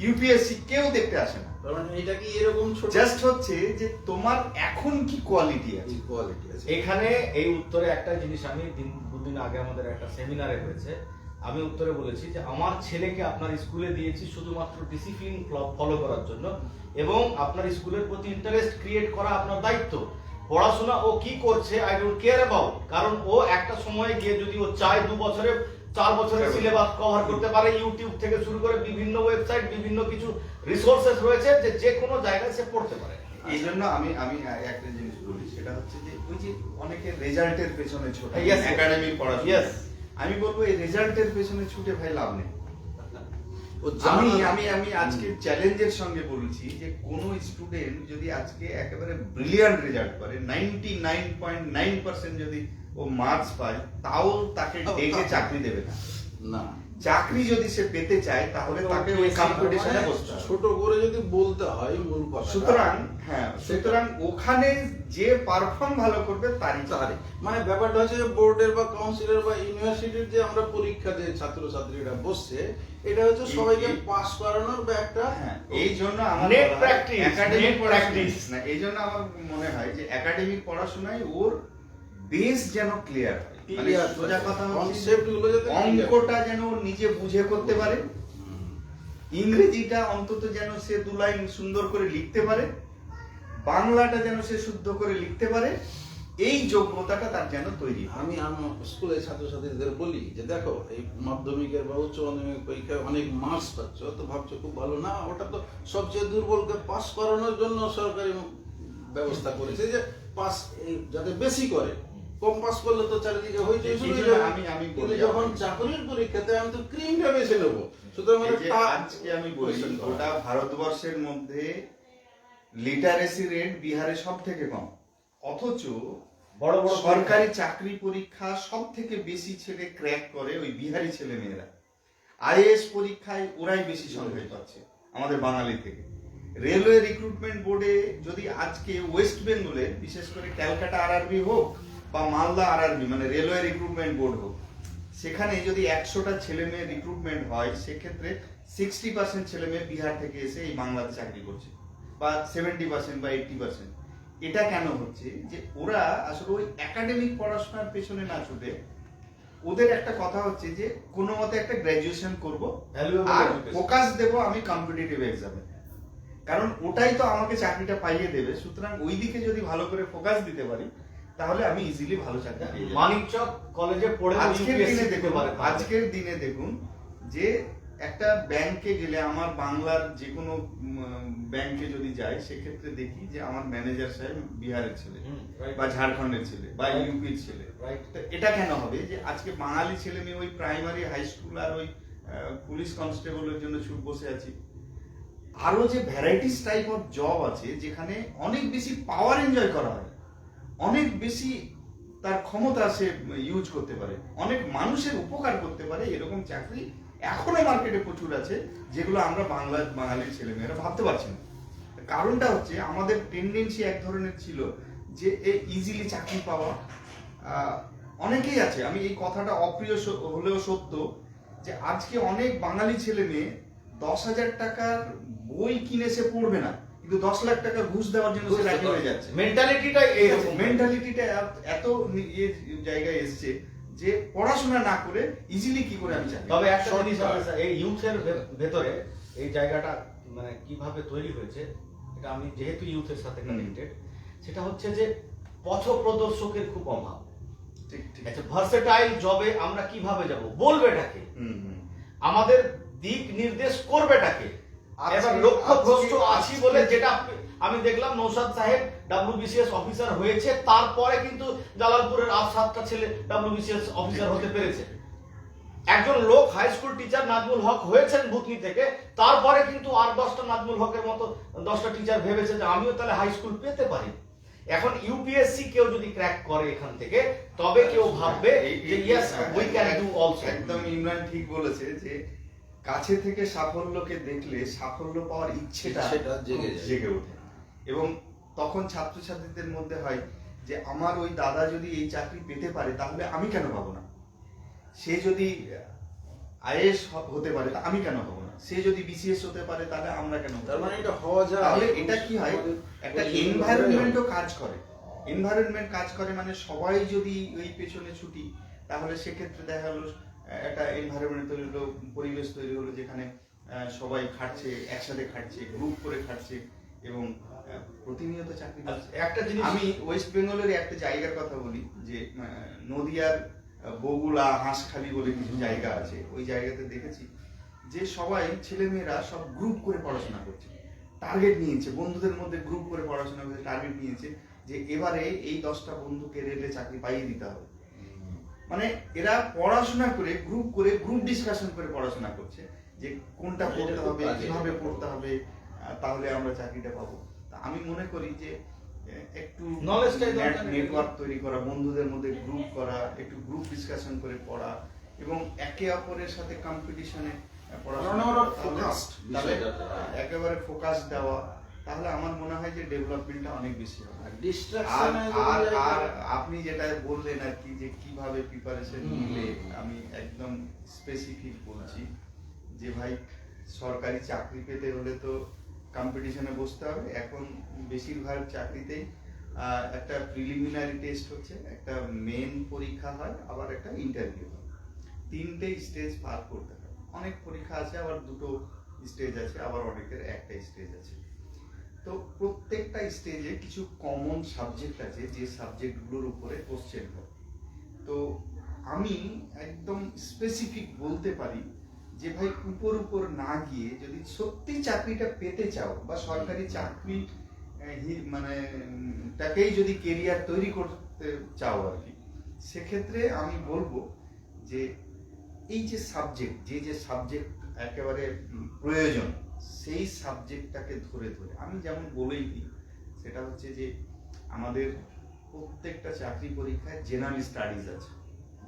UPSC কেউ দেখতে আসে না। তার মানে এটা কি এরকম ছোট জাস্ট হচ্ছে যে তোমার এখন কি কোয়ালিটি আছে। কোয়ালিটি আছে এখানে এই উত্তরে একটা জিনিস আমি দুদিন আগে আমাদের একটা সেমিনারে হয়েছে, আমি উত্তরে বলেছি যে আমার ছেলেকে আপনার স্কুলে দিয়েছি শুধুমাত্র ডিসিপ্লিন ফলো করার জন্য, এবং আপনার স্কুলের প্রতি ইন্টারেস্ট ক্রিয়েট করা আপনার দায়িত্ব। পড়াশোনা ও কি করছে আই ডোন্ট কেয়ার অ্যাবাউট, কারণ ও একটা সময় গিয়ে যদি ও চায় 2 বছরে 4 বছরের সিলেবাস কভার করতে পারে, ইউটিউব থেকে শুরু করে বিভিন্ন ওয়েবসাইট, বিভিন্ন কিছু রিসোর্সেস রয়েছে যে কোনো জায়গায় সে পড়তে পারে। এই জন্য আমি একটা জিনিস বলি, সেটা হচ্ছে যে ওই যে অনেকে রেজাল্টের পেছনে ছোটে, Yes. একাডেমিক পড়াশোনা, Yes. আমি বলবো এই রেজাল্টের পেছনে ছুটে ভাই লাভ নেই। ও আমি জানা- আমি আমি আজকে চ্যালেঞ্জের সঙ্গে বলছি যে কোন স্টুডেন্ট যদি আজকে একেবারে ব্রিলিয়ান্ট রেজাল্ট করে 99.9% যদি ও মার্কস পায়, তাও তাকে ডেকে চাকরি দেবে না। না চাকরি যদি সে পেতে চায় তাহলে তাকে ওই কম্পিটিশনে বসতে হবে। ছোট করে যদি বলতে হয় মূল কথা সুতরাং সুতরাং ওখানে যে পারফর্ম ভালো করবে তারই চাকরি। মানে ব্যাপারটা হচ্ছে যে বোর্ডের বা কাউন্সিলের বা ইউনিভার্সিটির যে আমরা পরীক্ষা যে ছাত্রছাত্রীরা বসছে, এটা হচ্ছে সবাইকে পাস করানোর বা একটা হ্যাঁ, এই জন্য আমার Net বলা হয় practice, academic net পড়াশোনা- practice। না, এই জন্য আমার মনে হয় যে একাডেমিক পড়াশোনায় ওর বেস যেন ক্লিয়ার হয়। মানে Clear সোজা কথা হচ্ছে concept গুলো যাতে clear। অঙ্কটা যেন ওর নিজে বুঝে করতে পারে, ইংরেজিটা অন্তত যেন সে 2 লাইন সুন্দর করে লিখতে পারে, বাংলাটা যেন সে শুদ্ধ করে লিখতে পারে, এই যোগ্যতাটা তার যেন তৈরি হয়। আমি আমার স্কুলের ছাত্রছাত্রীদের বলি যে দেখো এই মাধ্যমিকের বা উচ্চ মাধ্যমিক পরীক্ষায় অনেক মার্কস পাচ্ছ, তো ভাবছো খুব ভালো না, ওটা তো সবচেয়ে দুর্বলকে পাস করানোর জন্য সরকারি ব্যবস্থা করেছে যে পাস যাতে বেশি করে, কম পাস করলে তো চারিদিকে হইচই শুরু হয়ে যাবে। আমি কিন্তু বলি যখন চাকরির পরীক্ষাতে আমি তো ক্রিমটা বেছে নেবো, সুতরাং এই যে টা- আজকে আমি বলি question করা। গোটা ভারতবর্ষের মধ্যে লিটারেসি রেট বিহারে সব থেকে কম, অথচ বড় বড় সরকারি চাকরি পরীক্ষা সব থেকে বেশি ছেলে ক্র্যাক করে ওই বিহারি ছেলে মেয়েরা। আইএএস পরীক্ষায় ওরাই বেশি সংখ্যায় পাচ্ছে আমাদের বাঙালি থেকে। রেলওয়ে রিক্রুটমেন্ট বোর্ডে যদি আজকে ওয়েস্ট বেঙ্গলে বিশেষ করে ক্যালকাটা আরআরবি হোক বা মালদা আরআরবি মানে রেলওয়ে রিক্রুটমেন্ট বোর্ড হোক, সেখানে যদি 100টা ছেলে মেয়ে রিক্রুটমেন্ট হয় সেক্ষেত্রে 60% ছেলে মেয়ে বিহার থেকে এসে এই বাংলাতে চাকরি করছে, বা 70% বা 80%। এটা কেন হচ্ছে যে ওরা আসলে ওই একাডেমিক পড়াশোনার পেছনে না ছুটে ওদের একটা কথা হচ্ছে যে কোনো মতে একটা গ্র্যাজুয়েশন করব Valuable আর education। ফোকাস দেব আমি কম্পিটিটিভ এক্সামে, কারণ ওটাই তো আমাকে চাকরিটা পাইয়ে দেবে। সুতরাং ওই দিকে যদি ভালো করে ফোকাস দিতে পারি তাহলে আমি ইজিলি ভালো চাকরি পেয়ে যাবো। মানিকচক কলেজে পড়ে আজকের UPSC দিনে দিতে দেখুন, পারে। আজকের দিনে দেখুন যে একটা ব্যাংকে গেলে, আমার বাংলার যে কোনো ব্যাংকে যদি যাই সেক্ষেত্রে দেখি যে আমার ম্যানেজার সাহেব বিহারের ছেলে right. বা ঝাড়খণ্ডের ছেলে বা Right. ইউপির ছেলে। Right. তো এটা কেন হবে যে আজকে বাঙালি ছেলে মেয়ে ওই প্রাইমারি হাই স্কুল আর ওই পুলিশ কনস্টেবলের জন্য ছুট বসে আছি? আরো যে ভ্যারাইটিস টাইপ অফ জব আছে যেখানে অনেক বেশি পাওয়ার এনজয় করা হয়, অনেক বেশি তার ক্ষমতা সে ইউজ করতে পারে, অনেক মানুষের উপকার করতে পারে, এরকম চাকরি এখনো মার্কেটে প্রচুর আছে যেগুলো আমরা বাঙালির ছেলেমেয়েরা ভাবতে পারছি না। কারণটা হচ্ছে আমাদের টেন্ডেন্সি এক ধরনের ছিল যে ইজিলি চাকরি পাওয়া। অনেকেই আছে, আমি এই কথাটা অপ্রিয় হলেও সত্য, যে আজকে অনেক বাঙালি ছেলে মেয়ে 10,000 টাকার বই কিনে সে পড়বে না, কিন্তু 10 লাখ টাকা ঘুষ দেওয়ার জন্য সে রাজি হয়ে যাচ্ছে। মেন্টালিটিটাই এরকম। মেন্টালিটিটা এত জায়গায় এসছে যে পড়াশোনা না করে ইজিলি কি করে আমি চাকরি তবে পাবো। একটা জিনিস আছে স্যার, এই ইউথের ভেতরে এই জায়গাটা মানে কিভাবে তৈরি হয়েছে, এটা আমি যেহেতু ইউথের সাথে কানেক্টেড, সেটা হচ্ছে যে পথ প্রদর্শকের খুব অভাব। ঠিক ঠিক। আচ্ছা, ভার্সেটাইল জবে আমরা কিভাবে যাব, বলবেটাকে, হুম, হুম। আমাদের দিক নির্দেশ করবেটাকে, এবার লক্ষ্য ভ্রষ্ট আছি বলে যেটা আমি দেখলাম নৌসাদ সাহেব WBCS অফিসার হয়েছে, তারপরে কিন্তু জালালপুরের 7টা ছেলে WBCS অফিসার হতে পেরেছে। একজন লোক হাই স্কুল টিচার নাজমুল হক হয়েছেন ভুতনি থেকে, তারপরে কিন্তু আর 10টা নাজমুল হকের মতো 10টা টিচার ভেবেছে যে আমিও তাহলে হাই স্কুল পেতে পারি। এখন ইউপিএসসি কেউ যদি ক্র্যাক করে এখান থেকে, তবে কেউ ভাববে যে yes we can do also. একদম ইমরান ঠিক বলেছে যে কাছে থেকে সাফল্যকে দেখলে সাফল্য পাওয়ার ইচ্ছেটা জেগে ওঠে, এবং তখন ছাত্রছাত্রীদের মধ্যে হয় যে আমার ওই দাদা যদি এই চাকরি পেতে পারে তাহলে আমি কেন পাবো না, সে যদি আইএস হতে পারে তা আমি কেন হবো না, সে যদি বিসিএস হতে পারে তাহলে আমরা কেন হবো না? তার মানে এটা হওয়া যায়। তাহলে এটা কি হয়, একটা এনভায়রনমেন্টও কাজ করে। এনভায়রনমেন্ট কাজ করে মানে সবাই যদি ওই পেছনে ছুটি, তাহলে সেক্ষেত্রে দেখা গেল একটা এনভায়রনমেন্ট তৈরি হলো, পরিবেশ তৈরি হলো যেখানে সবাই খাটছে, একসাথে খাটছে, গ্রুপ করে খাটছে এবং প্রতিনিয়ত চাকরি পাচ্ছে। একটা জিনিস আমি ওয়েস্ট বেঙ্গলের একটা জায়গার কথা বলি যে নদিয়ার বগুলা, হাঁসখালি বলে কিছু জায়গা আছে, ওই জায়গাতে দেখেছি যে সবাই ছেলেমেয়েরা সব গ্রুপ করে পড়াশোনা করছে, টার্গেট নিয়েছে, বন্ধুদের মধ্যে গ্রুপ করে পড়াশোনা করে টার্গেট নিয়েছে যে এবারে এই 10টা বন্ধুকে রেলে চাকরি পাইয়ে দিতে হবে। মানে এরা পড়াশোনা করে গ্রুপ ডিসকাশন করে পড়াশোনা করছে যে কোনটা পড়তে হবে, কিভাবে পড়তে হবে, তাহলে আমরা চাকরিটা পাবো। তা আমি মনে করি যে একটু নেটওয়ার্ক তৈরি করা, বন্ধুদের মধ্যে গ্রুপ করা, একটু গ্রুপ ডিসকাশন করে পড়া এবং একে অপরের সাথে কম্পিটিশনে পড়াশোনা তাহলে একেবারে ফোকাস দেওয়া, তাহলে আমার মনে হয় যে ডেভেলপমেন্টটা অনেক বেশি হবে। আর আপনি যেটা বললেন আর কি যে কিভাবে প্রিপারেশন নিলে, আমি একদম স্পেসিফিক বলছি যে ভাই সরকারি চাকরি পেতে হলে তো কম্পিটিশনে বসতে হবে। এখন বেশিরভাগ চাকরিতেই একটা প্রিলিমিনারি টেস্ট হচ্ছে, একটা মেন পরীক্ষা হয়, আবার একটা ইন্টারভিউ হয়, 3টে স্টেজ পার করতে হয়। অনেক পরীক্ষা আছে, আবার 2টো স্টেজ আছে, আবার অনেকের একটা স্টেজ আছে। তো প্রত্যেকটা স্টেজে কিছু কমন সাবজেক্ট আছে যে সাবজেক্টগুলোর উপরে কোশ্চেন হয়। তো আমি একদম স্পেসিফিক বলতে পারি যে ভাই উপর না গিয়ে যদি সত্যি চাকরিটা পেতে চাও বা সরকারি চাকরি মানে তাকেই যদি কেরিয়ার তৈরি করতে চাও আর কি, সেক্ষেত্রে আমি বলবো যে এই যে সাবজেক্ট, যে সাবজেক্ট একেবারে প্রয়োজন, সেই সাবজেক্টটাকে ধরে আমি যেমন বলেই দিই, সেটা হচ্ছে যে আমাদের প্রত্যেকটা চাকরি পরীক্ষায় জেনারেল স্টাডিজ আছে।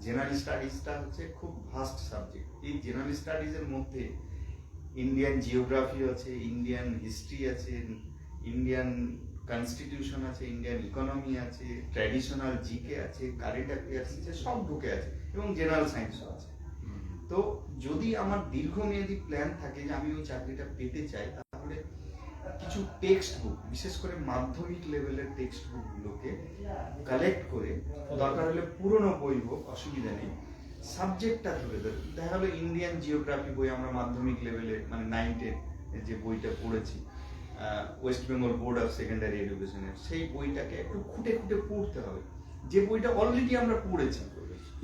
জেনারেল স্টাডিজটা হচ্ছে খুব ভাস্ট সাবজেক্ট। এই জেনারেল স্টাডিজের মধ্যে ইন্ডিয়ান জিওগ্রাফি আছে, ইন্ডিয়ান হিস্ট্রি আছে, ইন্ডিয়ান কনস্টিটিউশন আছে, ইন্ডিয়ান ইকোনমি আছে, ট্র্যাডিশনাল জিকে আছে, কারেন্ট অ্যাফেয়ার্স আছে, সব ঢুকে আছে এবং জেনারেল সায়েন্সও আছে। তো যদি আমার দীর্ঘমেয়াদী প্ল্যান থাকে যে আমি ওই চাকরিটা পেতে চাই, তাহলে কিছু টেক্সট বুক, বিশেষ করে মাধ্যমিক লেভেলের টেক্সট বুকগুলোকে কালেক্ট করে, দরকার হলে পুরনো বই হোক, অসুবিধা নেই, সাবজেক্টটা ধরে ধরে, দেখা গেলো ইন্ডিয়ান জিওগ্রাফি বই আমরা মাধ্যমিক লেভেলে মানে 9-10 যে বইটা পড়েছি, West Bengal board of secondary এডুকেশনের, সেই বইটাকে একটু খুঁটে খুঁটে পড়তে হবে, যে বইটা অলরেডি আমরা পড়েছি।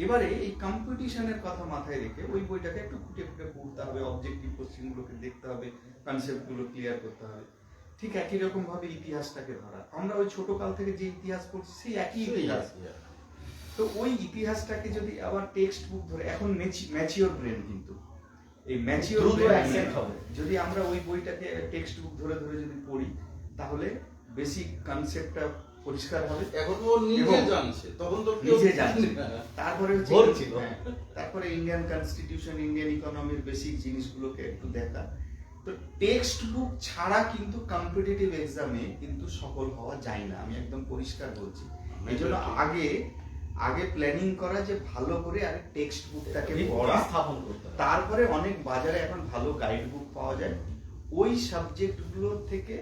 এবারে এই কম্পিটিশনের কথা মাথায় রেখে ওই বইটাকে একটু খুঁটে খুঁটে পড়তে হবে, অবজেক্টিভ কোশ্চেনগুলোকে দেখতে হবে, কনসেপ্টগুলো ক্লিয়ার করতে হবে। ঠিক একই রকম ভাবে ইতিহাসটাকে ধরা, আমরা ওই ছোটকাল থেকে যে ইতিহাস পড়ছি সেই একই ইতিহাস, তো ওই ইতিহাসটাকে যদি আবার টেক্সট বুক ধরে, এখন ম্যাচিওর ব্রেন, কিন্তু এই ম্যাচিওর ব্রেন যদি আমরা ওই বইটাকে টেক্সট বুক ধরে ধরে যদি পড়ি, তাহলে বেসিক কনসেপ্টটা পরিষ্কার হবে। এখন ও নিজে জানছে, তখন তো কেউ নিজে জানছে। তারপরে ভোর ছিল। তারপরে ইন্ডিয়ান কনস্টিটিউশন, ইন্ডিয়ান ইকোনমির বেসিক জিনিসগুলোকে একটু দেখা। তো টেক্সট বুক ছাড়া কিন্তু কম্পিটিটিভ এক্সামে কিন্তু সফল হওয়া যায় না, আমি একদম পরিষ্কার বলছি। এই জন্য আগে প্ল্যানিং করা, যে ভালো করে আগে টেক্সট বুকটাকে পড়া, স্থাপন করতে হবে। তারপরে অনেক বাজারে এখন ভালো গাইড বুক পাওয়া যায়, ওই সাবজেক্টগুলো থেকে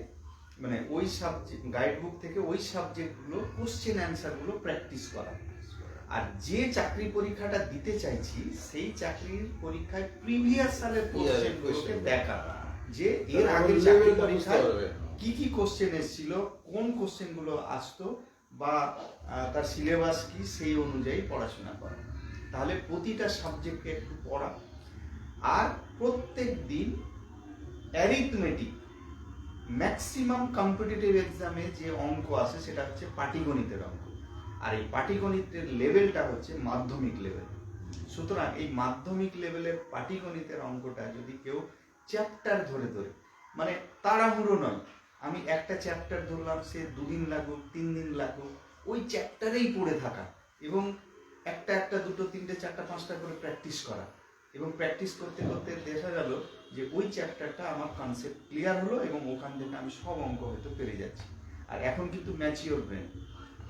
মানে ওই সাবজেক্ট গাইড বুক থেকে ওই সাবজেক্টগুলো কোশ্চেন অ্যান্সারগুলো প্র্যাকটিস করা। আর যে চাকরি পরীক্ষাটা দিতে চাইছি সেই চাকরির পরীক্ষায় প্রিভিয়াস সালের কোশ্চেনগুলোকে দেখা, যে এর আগে চাকরি পরীক্ষায় কি কি কোশ্চেন এসেছিল, কোন কোশ্চেনগুলো আসতো, বা তার সিলেবাস কি, সেই অনুযায়ী পড়াশোনা করা। তাহলে প্রতিটা সাবজেক্টকে একটু পড়া, আর প্রত্যেক দিন অ্যারিথমেটিক, ম্যাক্সিমাম কম্পিটিটিভ এক্সামে যে অঙ্ক আসে সেটা হচ্ছে পাটিগণিতের অঙ্ক, আর এই পাটিগণিতের লেভেলটা হচ্ছে মাধ্যমিক লেভেল। সুতরাং এই মাধ্যমিক লেভেলের পাটিগণিতের অঙ্কটা যদি কেউ চ্যাপ্টার ধরে ধরে, মানে তাড়াহুড়ো নয়, আমি একটা চ্যাপ্টার ধরলাম, সে 2 দিন লাগুক 3 দিন লাগুক, ওই চ্যাপ্টারেই পড়ে থাকা, এবং একটা 2, 3, 4, 5টা করে প্র্যাকটিস করা, এবং প্র্যাকটিস করতে করতে দেখা গেল যে ওই চ্যাপ্টারটা আমার কনসেপ্ট ক্লিয়ার হলো, এবং ওখান থেকে আমি সব অঙ্ক হয়তো পেরে যাচ্ছি। আর এখন কিন্তু ম্যাচিওর ব্রেন,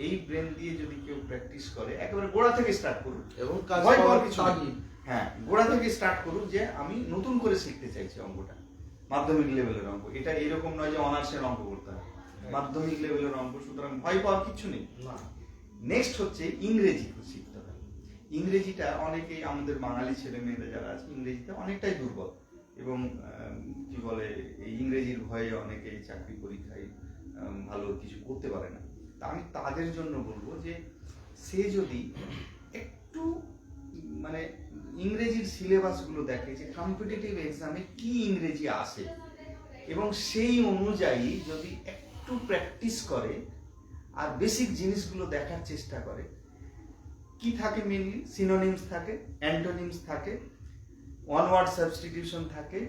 এই ব্রেন দিয়ে যদি কেউ প্র্যাকটিস করে, একেবারে গোড়া থেকে স্টার্ট করুন, এবং ভয় পাওয়ার কিছু নেই। হ্যাঁ, গোড়া থেকে স্টার্ট করুন, যে আমি নতুন করে শিখতে চাইছি অঙ্কটা, মাধ্যমিক লেভেলের অঙ্ক, এটা এরকম নয় যে অনার্সের অঙ্ক করতে হবে, মাধ্যমিক লেভেলের অঙ্ক, সুতরাং ভয় পাওয়ার কিছু নেই। নেক্সট হচ্ছে ইংরেজি শিখতে হবে। ইংরেজিটা অনেকেই, আমাদের বাঙালি ছেলে মেয়েরা যারা আছে, ইংরেজিতে অনেকটাই দুর্বল, এবং কি বলে, এই ইংরেজির ভয়ে অনেকেই চাকরি পরীক্ষায় ভালো কিছু করতে পারে না। তা আমি তাদের জন্য বলবো যে সে যদি একটু মানে ইংরেজির সিলেবাসগুলো দেখে, যে কম্পিটিটিভ এক্সামে কি ইংরেজি আসে, এবং সেই অনুযায়ী যদি একটু প্র্যাকটিস করে আর বেসিক জিনিসগুলো দেখার চেষ্টা করে, কি থাকে মেইনলি, সিনোনিমস থাকে, অ্যান্টোনিমস থাকে, ওয়ান ওয়ার্ড সাবস্টিটিউশন থাকে,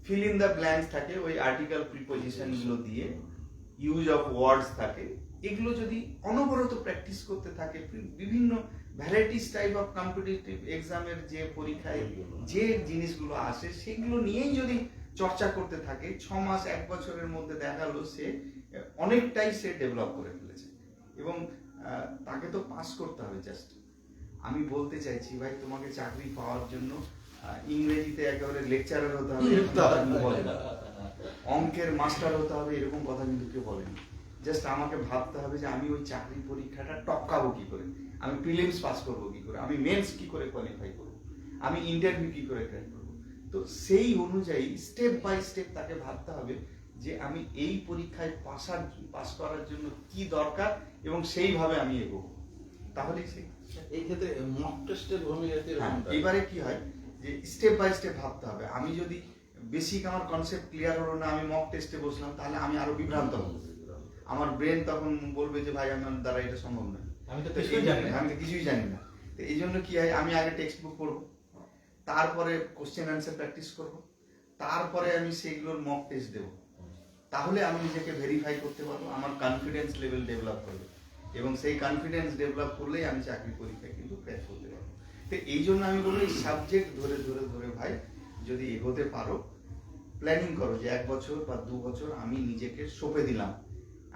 ফিল ইন দ্য ব্ল্যাঙ্কস থাকে, ওই আর্টিকেল প্রিপজিশনগুলো দিয়ে, ইউজ অফ ওয়ার্ডস থাকে। এগুলো যদি অনবরত প্র্যাকটিস করতে থাকে, বিভিন্ন ভ্যারাইটিস টাইপ অফ কম্পিটিটিভ এক্সামের যে পরীক্ষায় যে জিনিসগুলো আসে সেগুলো নিয়েই যদি চর্চা করতে থাকে, 6 মাস 1 বছরের মধ্যে দেখালো সে অনেকটাই সে ডেভেলপ করে ফেলেছে, এবং তাকে তো পাস করতে হবে। জাস্ট আমি বলতে চাইছি ভাই, তোমাকে চাকরি পাওয়ার জন্য ইংরেজিতে একেবারে লেকচারার হতে হবে বলে না, অঙ্কের মাস্টার হতে হবে এরকম কথা কিন্তু কেউ বলেনি। জাস্ট আমাকে ভাবতে হবে যে আমি ওই চাকরি পরীক্ষাটা টপকাবো কি করে, আমি প্রিলিমস পাস করবো কি করে, আমি মেন্স কি করে কোয়ালিফাই করবো, আমি ইন্টারভিউ কি করে ক্র্যাক করবো। তো সেই অনুযায়ী স্টেপ বাই স্টেপ তাকে ভাবতে হবে যে আমি এই পরীক্ষায় পাস করার জন্য কি দরকার, এবং সেইভাবে আমি এগোবো, তাহলেই সেই। এই ক্ষেত্রে মক টেস্টের ভূমিকা কি? এবারে কি হয় যে স্টেপ বাই স্টেপ ভাবতে হবে। আমি যদি বেসিক আমার কনসেপ্ট ক্লিয়ার হলো না, আমি মক টেস্টে বসলাম, তাহলে আমি আরো বিভ্রান্ত হবো, আমার ব্রেন তখন বলবে যে ভাই আমার দ্বারা এটা সম্ভব নয়, আমি তো কিছুই জানি না। আমি তো কিছুই জানি না। তো এই জন্য কি হয়, আমি আগে টেক্সট বুক পড়বো, তারপরে কোশ্চেন অ্যান্সার প্র্যাকটিস করবো, তারপরে আমি সেইগুলোর মক টেস্ট দেবো, তাহলে আমি নিজেকে ভেরিফাই করতে পারবো, আমার কনফিডেন্স লেভেল ডেভেলপ করবে, এবং সেই কনফিডেন্স ডেভেলপ করলেই আমি চাকরি পরীক্ষায় কিন্তু ক্র্যাক করতে পারবো। তো এই জন্য আমি বলবো, এই সাবজেক্ট ধরে ধরে ধরে ভাই যদি এগোতে পারো, প্ল্যানিং করো যে 1 বছর বা 2 বছর আমি নিজেকে সঁপে দিলাম,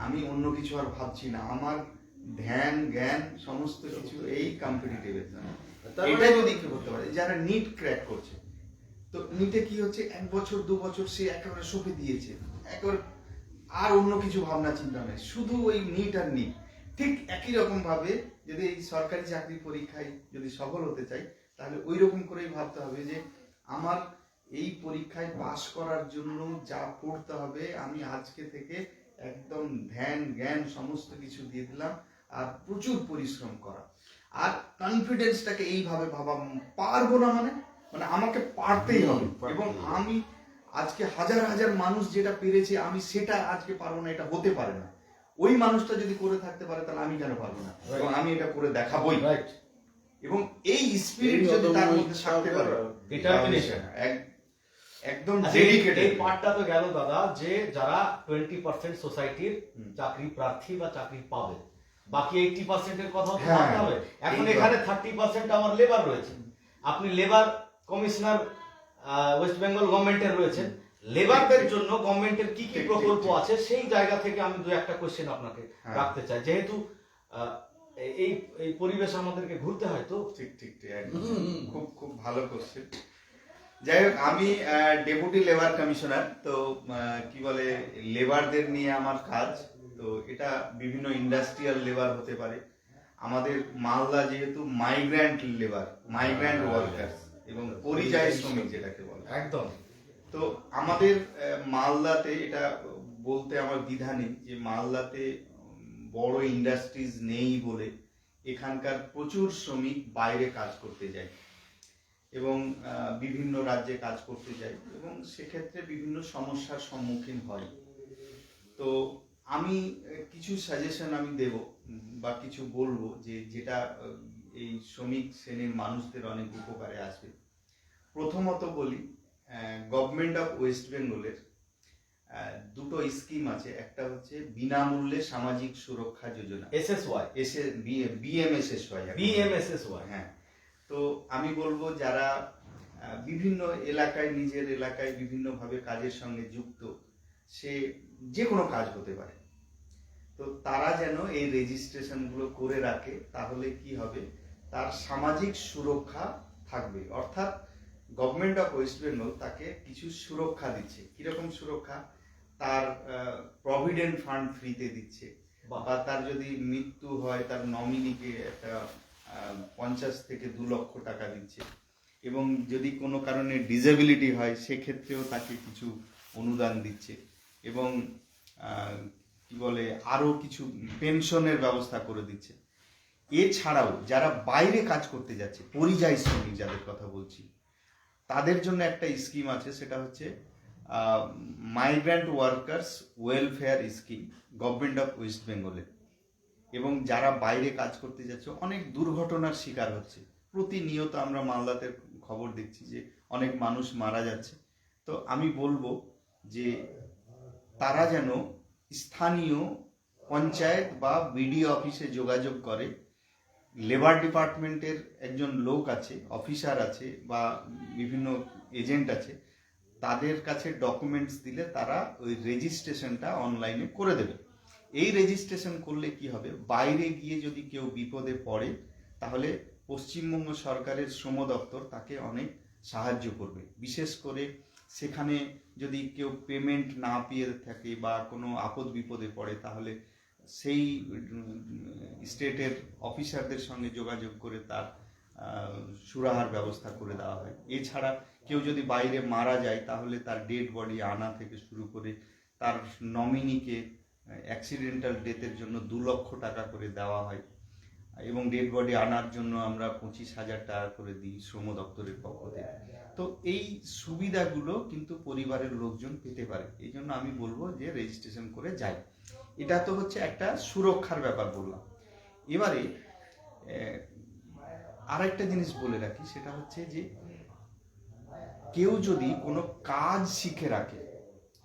আমি অন্য কিছু আর ভাবছি না, আমার ধ্যান জ্ঞান সমস্ত কিছু এই কম্পিটিটিভ এক্সাম। এটা যদি কি করতে পারে, যারা নিট ক্র্যাক করছে, তো নিটে কি হচ্ছে, 1 বছর 2 বছর সে একেবারে সঁপে দিয়েছে, একেবারে আর অন্য কিছু ভাবনা চিন্তা নেই, শুধু ওই নিট আর নিট, ঠিক একই রকম ভাবে যদি এই সরকারি চাকরি পরীক্ষায় যদি সফল হতে চাই, তাহলে ওই রকম করেই ভাবতে হবে যে আমার এই পরীক্ষায় পাশ করার জন্য যা পড়তে হবে আমি আজকে থেকে একদম ধ্যান জ্ঞান সমস্ত কিছু দিয়ে দিলাম, আর প্রচুর পরিশ্রম করা, আর কনফিডেন্সটাকে এইভাবে ভাবা, পারবো না মানে মানে আমাকে পারতেই হবে। এবং আমি আজকে হাজার হাজার মানুষ যেটা পেরেছে আমি সেটা আজকে পারবো না, এটা হতে পারে না। ওই মানুষটা যদি করে থাকতে পারে তাহলে আমি কেন পারবো না, এবং আমি এটা করে দেখাবোই। রাইট। এবং এই স্পিরিট যদি তার মধ্যে থাকতে পারে, Determination। একদম আচ্ছা, এই ডেডিকেটেড। পার্টটা তো গেল দাদা, যে যারা 20% সোসাইটির চাকরি প্রার্থী বা চাকরি পাবে, বাকি 80% এর কথা হ্যাঁ, ভাবতে হবে। এখন এইবার। এখানে 30% আমার লেবার রয়েছে, আপনি লেবার কমিশনার ওয়েস্ট বেঙ্গল গভর্নমেন্টের রয়েছেন, লেবারদের জন্য গভর্নমেন্টের কি কি ঠিক, প্রকল্প ঠিক। আছে সেই জায়গা থেকে আমি দু একটা কোশ্চেন আপনাকে হ্যাঁ। রাখতে চাই, যেহেতু এই এই পরিবেশ আমাদেরকে ঘুরতে হয় তো। ঠিক ঠিক ঠিক, একদম। খুব খুব ভালো কোশ্চেন। যাই হোক, আমি ডেপুটি লেবার কমিশনার, তো কি বলে লেবারদের নিয়ে আমার কাজ। তো এটা বিভিন্ন ইন্ডাস্ট্রিয়াল লেবার হতে পারে, আমাদের মালদা যেহেতু মাইগ্রেন্ট লেবার, মাইগ্রেন্ট ওয়ার্কার্স এবং পরিযায়ী শ্রমিক যেটাকে বলে, একদম। তো আমাদের মালদাতে এটা বলতে আমার দ্বিধা নেই যে মালদাতে বড় ইন্ডাস্ট্রিজ নেই বলে এখানকার প্রচুর শ্রমিক বাইরে কাজ করতে যায় এবং বিভিন্ন রাজ্যে কাজ করতে যায় এবং সেক্ষেত্রে বিভিন্ন সমস্যার সম্মুখীন হয়। তো আমি কিছু সাজেশন আমি দেব বা কিছু বলবো যে যেটা এই শ্রমিক শ্রেণীর মানুষদের অনেক উপকারে আসবে। প্রথমত বলি, গভর্নমেন্ট অফ ওয়েস্ট বেঙ্গলের দুটো স্কিম আছে। একটা হচ্ছে বিনামূল্যে সামাজিক সুরক্ষা যোজনা, SSY, BMSSY। BMSSY। হ্যাঁ, তো আমি বলবো যারা বিভিন্ন এলাকায়, নিজের এলাকায় বিভিন্নভাবে কাজের সঙ্গে যুক্ত, সে যে কোনো কাজ হতে পারে, তো তারা যেন এই রেজিস্ট্রেশনগুলো করে রাখে, তাহলে কি হবে, তার সামাজিক সুরক্ষা থাকবে। অর্থাৎ গভর্নমেন্ট অফ ওয়েস্ট বেঙ্গল তাকে কিছু সুরক্ষা দিচ্ছে। কিরকম সুরক্ষা? তার প্রভিডেন্ট ফান্ড ফ্রিতে দিচ্ছে, বা তার যদি মৃত্যু হয় তার নমিনিকে একটা 50 থেকে 2 লক্ষ টাকা দিচ্ছে, এবং যদি কোনো কারণে ডিসেবিলিটি হয় সেক্ষেত্রেও তাকে কিছু অনুদান দিচ্ছে, এবং কি বলে আরো কিছু পেনশনের ব্যবস্থা করে দিচ্ছে। এছাড়াও যারা বাইরে কাজ করতে যাচ্ছে, পরিযায়ী শ্রমিক যাদের কথা বলছি, তাদের জন্য একটা স্কিম আছে, সেটা হচ্ছে migrant workers welfare scheme, government of West বেঙ্গলের। এবং যারা বাইরে কাজ করতে যাচ্ছে অনেক দুর্ঘটনার শিকার হচ্ছে, প্রতিনিয়ত আমরা মালদাতে খবর দেখছি যে অনেক মানুষ মারা যাচ্ছে। তো আমি বলবো যে তারা যেন স্থানীয় পঞ্চায়েত বা বিডিও অফিসে যোগাযোগ করে। লেবার ডিপার্টমেন্টের একজন লোক আছে, অফিসার আছে, বা বিভিন্ন এজেন্ট আছে, তাদের কাছে ডকুমেন্টস দিলে তারা ওই রেজিস্ট্রেশনটা অনলাইনে করে দেবে। এই রেজিস্ট্রেশন করলে কি হবে, বাইরে গিয়ে যদি কেউ বিপদে পড়ে তাহলে পশ্চিমবঙ্গ সরকারের শ্রম দপ্তর তাকে অনেক সাহায্য করবে। বিশেষ করে সেখানে যদি কেউ পেমেন্ট না পেয়ে থাকে বা কোনো আপদ বিপদে পড়ে, তাহলে সেই স্টেটের অফিসারদের সঙ্গে যোগাযোগ করে তার সুরাহার ব্যবস্থা করে দেওয়া হয়। এছাড়া কেউ যদি বাইরে মারা যায় তাহলে তার ডেড বডি আনা থেকে শুরু করে তার নমিনিকে অ্যাক্সিডেন্টাল ডেথের জন্য 2 লক্ষ টাকা করে দেওয়া হয়, এবং ডেড বডি আনার জন্য আমরা 25,000 টাকা করে দিই শ্রম দপ্তরের পক্ষ থেকে। তো এই সুবিধাগুলো কিন্তু পরিবারের লোকজন পেতে পারে, এই জন্য আমি বলবো যে রেজিস্ট্রেশন করে যায়। এটা তো হচ্ছে একটা সুরক্ষার ব্যাপার বললাম। এবারে আরেকটা জিনিস বলে রাখি, সেটা হচ্ছে যে কেউ যদি কোনো কাজ শিখে রাখে,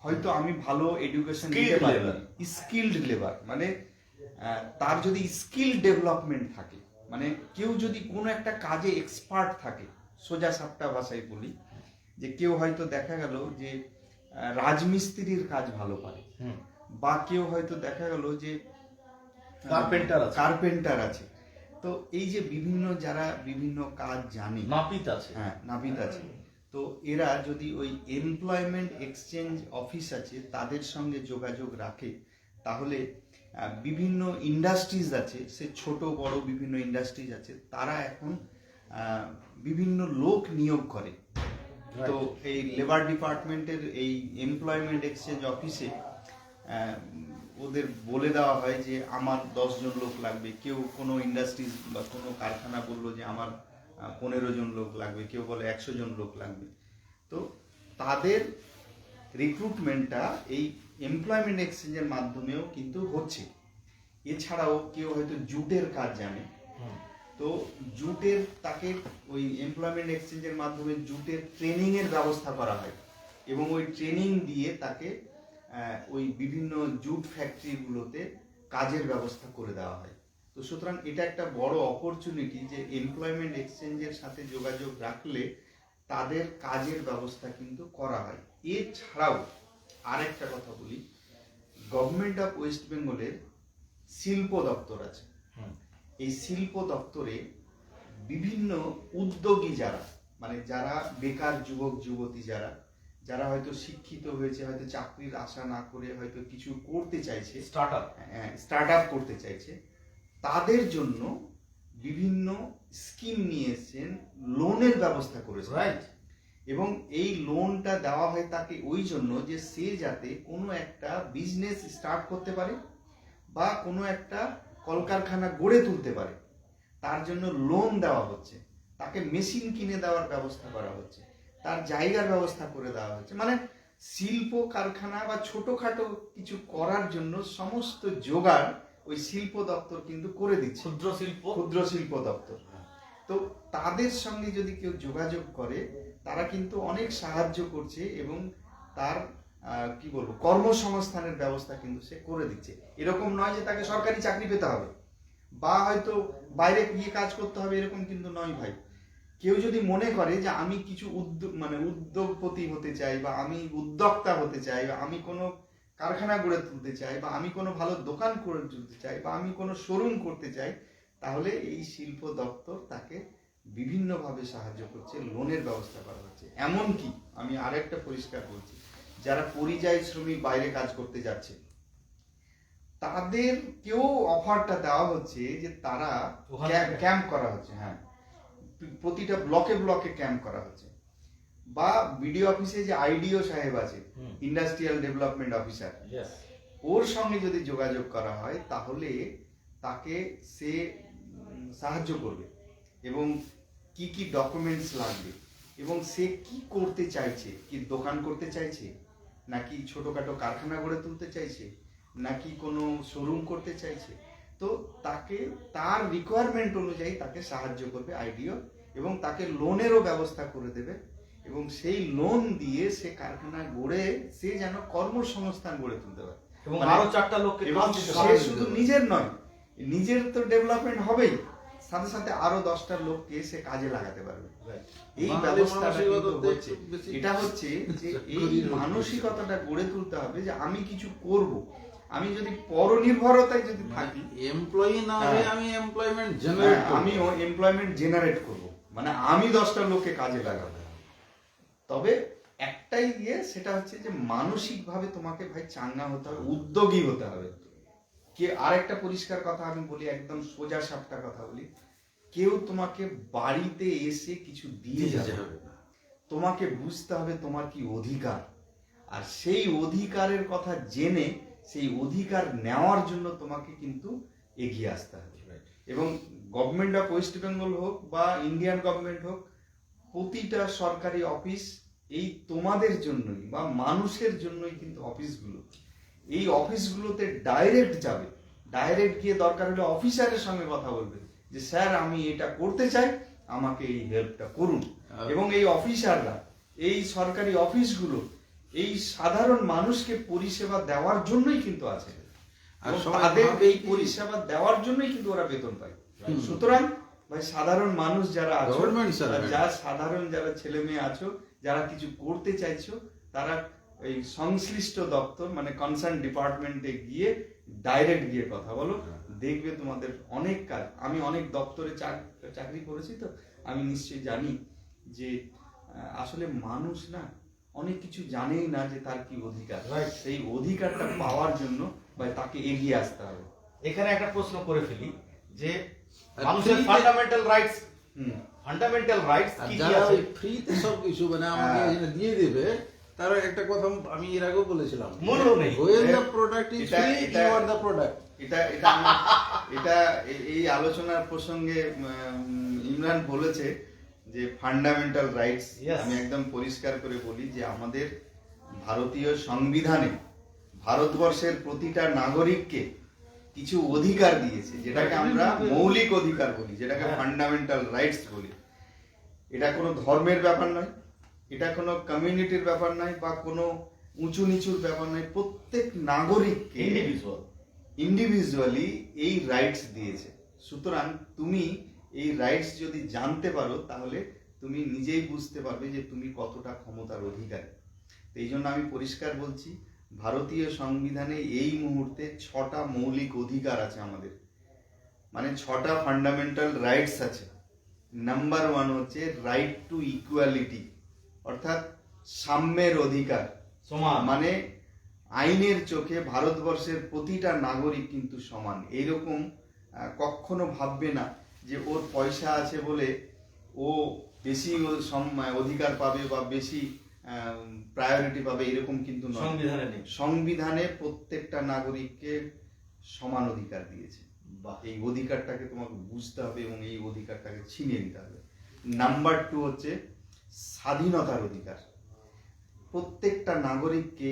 হয়তো আমি ভালো এডুকেশন দিতে পারি, স্কিলড লেবার মানে তার যদি স্কিল ডেভেলপমেন্ট থাকে, মানে কেউ যদি কোনো একটা কাজে এক্সপার্ট থাকে, সোজা সাপটা ভাষায় বলি, যে কেউ হয়তো দেখা গেল যে রাজমিস্ত্রির কাজ ভালো পারে, বা কেউ হয়তো দেখা গেল যে কার্পেন্টার আছে। তো এই যে বিভিন্ন যারা বিভিন্ন কাজ জানে, নাপিত আছে, হ্যাঁ নাপিত আছে, তো এরা যদি ওই এমপ্লয়মেন্ট এক্সচেঞ্জ অফিস আছে তাদের সঙ্গে যোগাযোগ রাখে, তাহলে বিভিন্ন ইন্ডাস্ট্রিজ আছে, সে ছোট বড় বিভিন্ন ইন্ডাস্ট্রিজ আছে, তারা এখন বিভিন্ন লোক নিয়োগ করে। তো এই লেবার ডিপার্টমেন্টের এই এমপ্লয়মেন্ট এক্সচেঞ্জ অফিসে ওদের বলে দেওয়া হয় যে আমার 10 জন লোক লাগবে, কেউ কোনো ইন্ডাস্ট্রিজ বা কোনো কারখানা বললো যে আমার 15 জন লোক লাগবে, কেউ বলে 100 জন লোক লাগবে। তো তাদের রিক্রুটমেন্টটা এই এমপ্লয়মেন্ট এক্সচেঞ্জের মাধ্যমেও কিন্তু হচ্ছে। এছাড়াও কেউ হয়তো জুটের কাজ জানে, তো জুটের তাকে ওই এমপ্লয়মেন্ট এক্সচেঞ্জের মাধ্যমে জুটের ট্রেনিং এর ব্যবস্থা করা হয় এবং ওই ট্রেনিং দিয়ে তাকে ওই বিভিন্ন জুট ফ্যাক্টরিগুলোতে কাজের ব্যবস্থা করে দেওয়া হয়। তো সুতরাং এটা একটা বড় অপরচুনিটি যে এমপ্লয়মেন্ট এক্সচেঞ্জের সাথে যোগাযোগ রাখলে তাদের কাজের ব্যবস্থা কিন্তু করা হয়। এছাড়াও আরেকটা কথা বলি, গভর্নমেন্ট অফ ওয়েস্ট বেঙ্গলের শিল্প দপ্তর আছে। এই শিল্প দপ্তরে বিভিন্ন উদ্যোগী যারা, মানে যারা বেকার যুবক যুবতী যারা হয়তো শিক্ষিত হয়েছে, হয়তো চাকরির আশা না করে হয়তো কিছু করতে চাইছে, স্টার্ট আপ করতে চাইছে, তাদের জন্য বিভিন্ন স্কিম নিয়ে এসেছেন, লোনের ব্যবস্থা করেছে। এবং এই লোনটা দেওয়া হয় তাকে ওই জন্য যে সে যাতে কোনো একটা বিজনেস স্টার্ট করতে পারে বা কোনো একটা কলকারখানা গড়ে তুলতে পারে, তার জন্য লোন দেওয়া হচ্ছে, তাকে মেশিন কিনে দেওয়ার ব্যবস্থা করা হচ্ছে, তার জায়গার ব্যবস্থা করে দেওয়া হচ্ছে। মানে শিল্প কারখানা বা ছোটখাটো কিছু করার জন্য সমস্ত জোগাড় ওই শিল্প দপ্তর কিন্তু করে দিচ্ছে, ক্ষুদ্র শিল্প দপ্তর। তো তাদের সঙ্গে যদি কেউ যোগাযোগ করে তারা কিন্তু অনেক সাহায্য করছে এবং তার কি বলবো কর্মসংস্থানের ব্যবস্থা কিন্তু সে করে দিচ্ছে। এরকম নয় যে তাকে সরকারি চাকরি পেতে হবে বা হয়তো বাইরে গিয়ে কাজ করতে হবে, এরকম কিন্তু নয় ভাই। কেউ যদি মনে করে যে আমি কিছু উদ্যোগপতি হতে চাই বা আমি উদ্যোক্তা হতে চাই বা আমি কোনো কারখানা গড়ে তুলতে চাই বা আমি কোনো ভালো দোকান করে তুলতে চাই বা আমি কোনো শোরুম করতে চাই, তাহলে এই শিল্প দপ্তর তাকে বিভিন্নভাবে সাহায্য করছে, লোনের ব্যবস্থা করা হচ্ছে। এমনকি আমি আরেকটা পরিষ্কার বলছি, যারা পরিযায়ী শ্রমিক বাইরে কাজ করতে যাচ্ছে তাদেরকেও অফারটা দেওয়া হচ্ছে যে তারা ক্যাম্প করা হচ্ছে, হ্যাঁ, প্রতিটা ব্লকে ব্লকে ক্যাম্প করা হচ্ছে। বা বিডিও অফিসে যে আইডিও সাহেব আছে, ইন্ডাস্ট্রিয়াল ডেভেলপমেন্ট অফিসার, ওর সঙ্গে যদি যোগাযোগ করা হয় তাহলে তাকে সে সাহায্য করবে এবং কি কি ডকুমেন্টস লাগবে এবং সে কি করতে চাইছে, কি দোকান করতে চাইছে নাকি ছোটখাটো কারখানা গড়ে তুলতে চাইছে নাকি কোনো শোরুম করতে চাইছে, তো তাকে তার রিকোয়ারমেন্ট অনুযায়ী তাকে সাহায্য করবে আইডিও এবং তাকে লোনেরও ব্যবস্থা করে দেবে এবং সেই লোন দিয়ে সে কারখানা গড়ে সে যেন কর্মসংস্থান গড়ে তুলতে পারে এবং আরো 4টা লোককে এবং সে শুধু নিজের নয়, নিজের তো ডেভেলপমেন্ট হবেই, সাথে সাথে আরো 10টা লোককে সে কাজে লাগাতে পারবে। এই ব্যবস্থাটা হচ্ছে, এটা হচ্ছে যে এই মানসিকতাটা গড়ে তুলতে হবে যে আমি কিছু করব। আমি যদি পরনির্ভরতায় যদি থাকি, এমপ্লয়ি না হয়ে আমি এমপ্লয়মেন্ট জেনারেট আমি এমপ্লয়মেন্ট জেনারেট করব, মানে আমি 10টা লোককে কাজে লাগাবো। তবে একটাই সেটা হচ্ছে যে মানসিকভাবে তোমাকে ভাই চাঙ্গা হতে হবে, উদ্যোগী হতে হবে। কে আরেকটা পরিষ্কার কথা আমি বলি, একদম সোজা সাপটা কথা বলি, কেউ তোমাকে বাড়িতে এসে কিছু দিয়ে যাবে না, তোমাকে বুঝতে হবে তোমার কি অধিকার, আর সেই অধিকারের কথা জেনে সেই অধিকার নেওয়ার জন্য তোমাকে কিন্তু এগিয়ে আসতে হবে। এবং গভর্নমেন্ট অফ ওয়েস্ট বেঙ্গল হোক বা ইন্ডিয়ান গভর্নমেন্ট হোক, প্রতিটা সরকারি অফিস এই তোমাদের জন্যই বা মানুষের জন্যই কিন্তু অফিসগুলো, এই অফিসগুলোতে ডাইরেক্ট যাবে, ডাইরেক্ট গিয়ে দরকার হলে অফিসারের সঙ্গে কথা বলবে যে স্যার আমি এটা করতে চাই, আমাকে এই হেল্পটা করুন। এবং এই অফিসাররা, এই সরকারি অফিসগুলো এই সাধারণ মানুষকে পরিষেবা দেওয়ার জন্যই কিন্তু আছে, আর তাদের এই পরিষেবা দেওয়ার জন্যই কিন্তু ওরা বেতন পায়। সুতরাং ভাই সাধারণ মানুষ যারা আছো, যারা ছেলে মেয়ে আছো, যারা কিছু করতে চাইছো, তারা এই সংশ্লিষ্ট দপ্তর মানে কনসার্ন ডিপার্টমেন্টে গিয়ে ডাইরেক্ট গিয়ে কথা বলো, দেখবে তোমাদের অনেক কাজ। আমি অনেক দপ্তরে চাকরি করেছি, তো আমি নিশ্চয়ই জানি যে আসলে মানুষ না অনেক কিছু জানেই না যে তার কি অধিকার। Right. সেই অধিকারটা পাওয়ার জন্য বা তাকে এগিয়ে আসতে হবে। এখানে একটা প্রশ্ন করে ফেলি যে আর মানুষের free-তে- ফান্ডামেন্টাল রাইটস হুম। আর কি কি যারা আছে? ওই ফ্রিতে সব কিছু মানে আমাকে হ্যাঁ। এখানে দিয়ে দেবে, তার একটা কথা আমি এর আগেও বলেছিলাম, মনেও নেই। when the product is এটা- free, এটা- you are the product. এটা এই আলোচনার প্রসঙ্গে ইমরান বলেছে যে ফান্ডামেন্টাল রাইটস। Yes. আমি একদম পরিষ্কার করে বলি যে আমাদের ভারতীয় সংবিধানে ভারতবর্ষের প্রতিটা নাগরিককে কিছু অধিকার দিয়েছে, যেটাকে আমরা মৌলিক অধিকার বলি, যেটাকে হ্যাঁ। ফান্ডামেন্টাল রাইটস বলি। এটা কোনো ধর্মের ব্যাপার নয়, এটা কোনো কমিউনিটির ব্যাপার নয়, বা কোনো উঁচু নিচুর ব্যাপার নয়। প্রত্যেক নাগরিককে ইন্ডিভিজুয়ালি এই রাইটস দিয়েছে। সুতরাং তুমি এই রাইটস যদি জানতে পারো তাহলে তুমি নিজেই বুঝতে পারবে যে তুমি কতটা ক্ষমতার অধিকারী। তো এই জন্য আমি পরিষ্কার বলছি, ভারতীয় সংবিধানে এই মুহূর্তে 6টা মৌলিক অধিকার আছে আমাদের, মানে 6টা ফান্ডামেন্টাল রাইটস আছে। নাম্বার 1 হচ্ছে রাইট টু ইকুয়ালিটি, অর্থাৎ সাম্যের অধিকার। সমান। মানে আইনের চোখে ভারতবর্ষের প্রতিটা নাগরিক কিন্তু সমান। এইরকম কখনো ভাববে না যে ওর পয়সা আছে বলে ও বেশি অধিকার পাবে বা বেশি প্রায়োরিটি পাবে, এরকম কিন্তু নয়। সংবিধানে নেই। সংবিধানে প্রত্যেকটা নাগরিককে সমান অধিকার দিয়েছে। বাহ। এই অধিকারটাকে তোমাকে বুঝতে হবে এবং এই অধিকারটাকে ছিনিয়ে নিতে হবে। নাম্বার 2 হচ্ছে স্বাধীনতার অধিকার। প্রত্যেকটা নাগরিককে